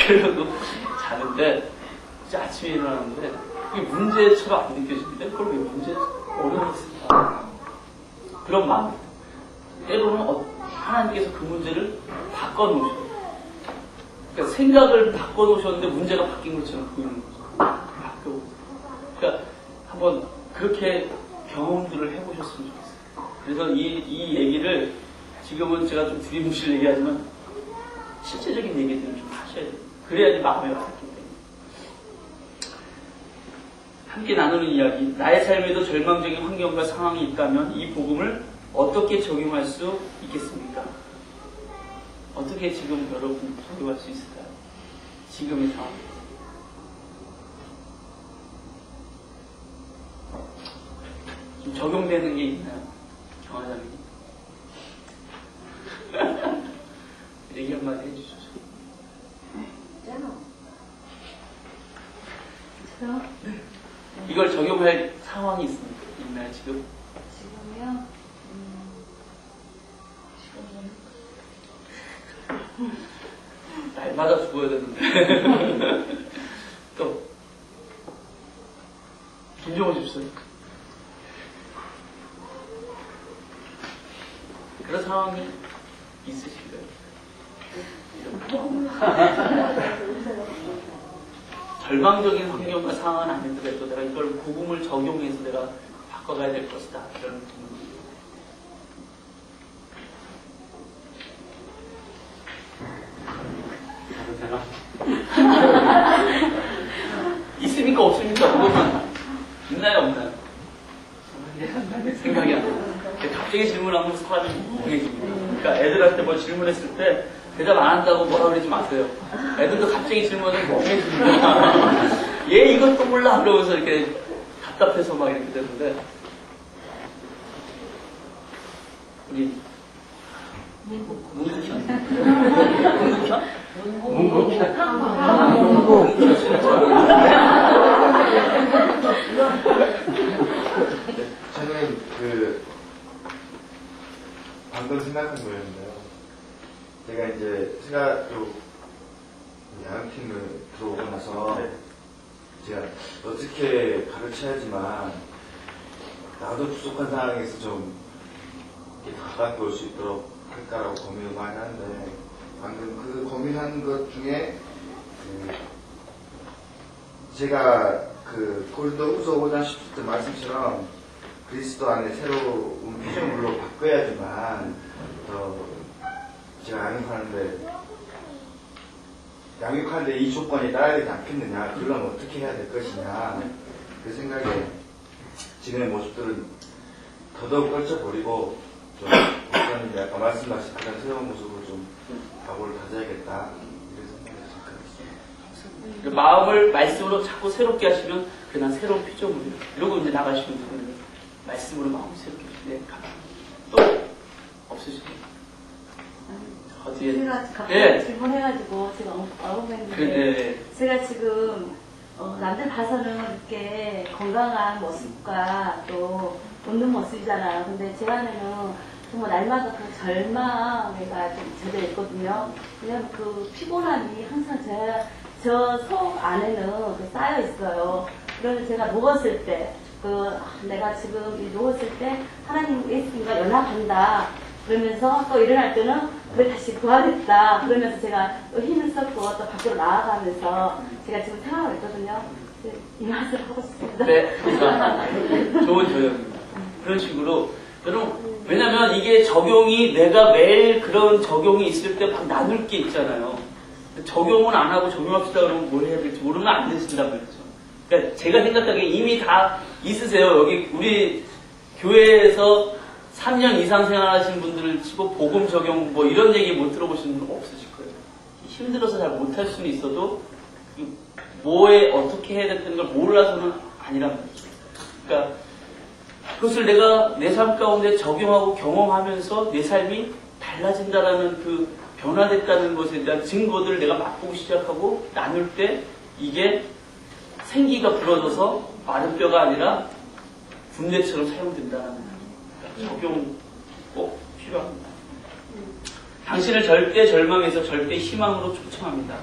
A: 그러고 자는데 이제 아침에 일어나는데 그게 문제처럼 안 느껴지는데 그걸 왜 문제 어려웠을까 그런 마음. 때로는 하나님께서 그 문제를 바꿔놓으셔요. 그러니까 생각을 바꿔놓으셨는데 문제가 바뀐 것처럼 보이는 거죠. 바뀌고. 그러니까 한번 그렇게 경험들을 해보셨으면 좋겠어요. 그래서 이 얘기를 지금은 제가 좀 두리뭉실 얘기하지만 실제적인 얘기들을 좀 하셔야 돼요. 그래야지 마음에 와닿기 때문에. 함께 나누는 이야기. 나의 삶에도 절망적인 환경과 상황이 있다면 이 복음을 어떻게 적용할 수 있겠습니까? 어떻게 지금 여러분 적용할 수 있을까요? 지금의 상황. 좀 적용되는 게 있나요? 경화장님. 얘기 한마디 해주시죠. 이걸 적용할 상황이 있나요, 지금?
B: 지금요?
A: 날마다 죽어야 되는데. 또, 김종호 집사님. 그런 상황이 있으신가요? 절망적인 환경과 상황은 아니더라도 내가 이걸 복음을 적용해서 내가 바꿔가야 될 것이다. 이런 부분이. 있습니까? 없습니까? 그것만 있나요? 없나요? 생각이 안 나요. 갑자기 질문하면 사람이 멍해집니다. 그러니까 애들한테 뭐 질문했을 때 대답 안 한다고 뭐라 그러지 마세요. 애들도 갑자기 질문하면 멍해집니다. 얘 이것도 몰라 그러면서 이렇게 답답해서 막 이렇게 되는데 우리 문국현?
C: 저는 방금 생각한 거였는데요. 제가 이제 양팀을 들어오고 나서 제가 어떻게 가르쳐야지만 나도 부족한 상황에서 좀 가깝게 올 수 있도록 할까라고 고민을 많이 하는데 방금 그 고민한 것 중에 제가 고린도후서 5장 10절 말씀처럼 그리스도 안에 새로운 피조물로 바꿔야지만 제가 양육하는데 이 조건이 따라야 되지 않겠느냐, 그러면 어떻게 해야 될 것이냐, 그 생각에 지금의 모습들은 더더욱 떨쳐버리고 좀 목사님이 아까 말씀하신 그런 새로운 모습으로 좀 각오를 다져야겠다, 이런 생각이 듭니다.
A: 마음을 말씀으로 자꾸 새롭게 하시면 그냥 새로운 피조물이에요. 이러고 이제 나가시면 되거든요. 말씀으로 마음을 새롭게 하시면 또 없으시죠? 어디에?
B: 제가 갑자기 질문해가지고 제가 어묵했는데 제가 지금 남들 봐서는 이렇게 건강한 모습과 또 웃는 모습이잖아요. 근데 제 안에는 정말 날마다 그 절망에가 좀 젖어 있거든요. 왜냐면 그 피곤함이 항상 저 속 안에는 쌓여 있어요. 그래서 제가 누웠을 때, 내가 지금 누웠을 때 하나님 예수님과 연합한다. 그러면서 또 일어날 때는 그래 다시 부활했다. 그러면서 제가 또 힘을 썼고 또 밖으로 나아가면서 제가 지금 생각하고 있거든요. 이 말씀을 하고 싶습니다.
A: 네, 좋은 조언입니다. 그런 식으로 여러분, 왜냐면 이게 적용이 내가 매일 그런 적용이 있을 때 막 나눌 게 있잖아요. 적용은 안 하고 적용합시다 그러면 뭘 해야 될지 모르면 안 되신단 말이죠. 그러니까 제가 생각하기에 이미 다 있으세요. 여기 우리 교회에서 3년 이상 생활하신 분들을 치고 복음 적용 뭐 이런 얘기 못 들어보시는 분 없으실 거예요. 힘들어서 잘 못할 수는 있어도 뭐에 어떻게 해야 된다는 걸 몰라서는 아니란 말이죠. 그러니까 그것을 내가 내 삶 가운데 적용하고 경험하면서 내 삶이 달라진다라는 그 변화됐다는 것에 대한 증거들을 내가 맛보기 시작하고 나눌 때 이게 생기가 불어져서 마른 뼈가 아니라 군대처럼 사용된다는 적용 꼭 필요합니다. 당신을 절대 절망에서 절대 희망으로 초청합니다.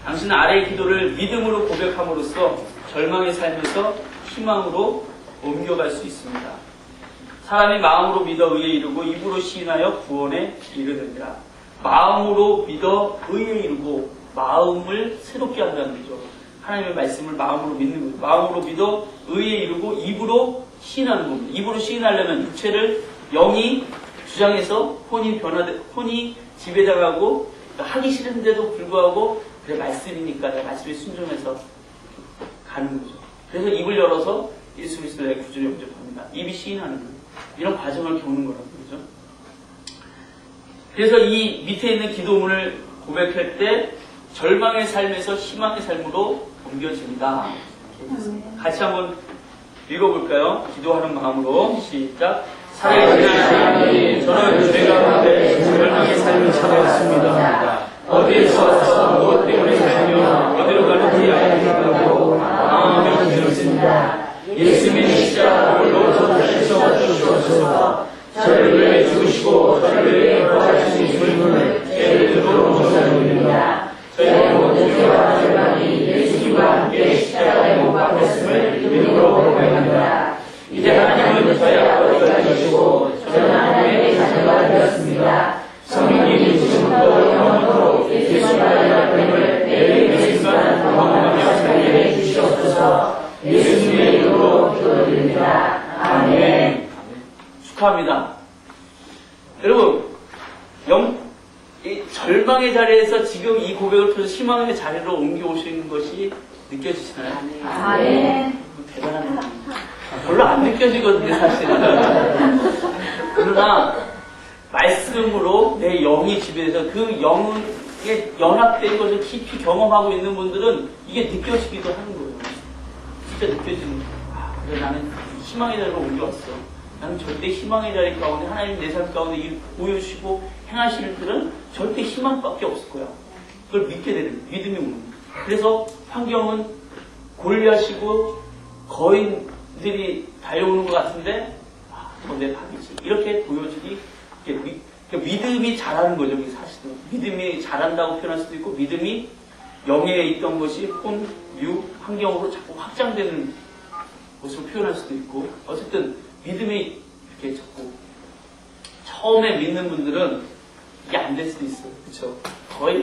A: 당신은 아래의 기도를 믿음으로 고백함으로써 절망의 삶에서 희망으로 옮겨갈 수 있습니다. 사람이 마음으로 믿어 의에 이르고 입으로 시인하여 구원에 이르느니라. 마음으로 믿어 의에 이르고 마음을 새롭게 한다는 거죠. 하나님의 말씀을 마음으로 믿는 거죠. 마음으로 믿어 의에 이르고 입으로 시인하는 겁니다. 입으로 시인하려면 육체를 영이 주장해서 혼이 지배당하고 하기 싫은데도 불구하고 그래 말씀이니까 내가 말씀에 순종해서 가는 거죠. 그래서 입을 열어서 예수 그리스도의 구주를 영접합니다. 입이 시인하는 거예요. 이런 과정을 겪는 거라고 그러죠. 그래서 이 밑에 있는 기도문을 고백할 때 절망의 삶에서 희망의 삶으로 옮겨집니다. 같이 한번 읽어볼까요? 기도하는 마음으로 시작. 살아계신 하나님, 저는 죄가 가운데 절망의 삶을 살아왔습니다. 어디에서 와서 무엇 때문에 살며 어디로 가는지 알지 못하고 망하며 힘들었습니다. 예수님의 십자가로 저를 세워주셔서 저를 위해 죽으시고 저를 위해 부활하신 예수님을 제 뜻으로 감사드립니다. 저의 모든 죄와 절망이 예수님과 함께 십자가에 못 박혔음을 믿음으로 고백합니다. 이제 하나님은 저의 아버지가 되시고 저는 하나님의 자녀가 되었습니다. 성령님이 지금부터 영원토록 예수님과의 약속을 매일 순간 경험하며 살게 해주시옵소서. 예수님의 이름으로 기도드립니다. 아멘. 축하합니다. 여러분, 이 절망의 자리에서 지금 이 고백을 통해서 희망의 자리로 옮겨오시는 것이 느껴지시나요?
B: 아멘.
A: 대단하네요. 별로 안 느껴지거든요, 사실은. 그러나, 말씀으로 내 영이 지배해서 그 영에 연합된 것을 깊이 경험하고 있는 분들은 이게 느껴지기도 하는 거예요. 진짜 느껴지는 거예요. 아, 그래, 나는 희망의 자리로 옮겨왔어. 나는 절대 희망의 자리 가운데, 하나님 내 삶 가운데 보여주시고 행하실 일들은 절대 희망밖에 없을 거야. 그걸 믿게 되는 거예요. 믿음이 오는 거예요. 그래서 환경은 골리앗이고 거인들이 달려오는 것 같은데, 저 내 밥이지. 이렇게 보여지기, 믿음이 자라는 거죠, 사실은. 믿음이 자란다고 표현할 수도 있고, 믿음이 영에 있던 것이 혼, 유, 환경으로 자꾸 확장되는 것으로 표현할 수도 있고, 어쨌든 믿음이 이렇게 자꾸 처음에 믿는 분들은 이게 안 될 수도 있어요. 그쵸? 거의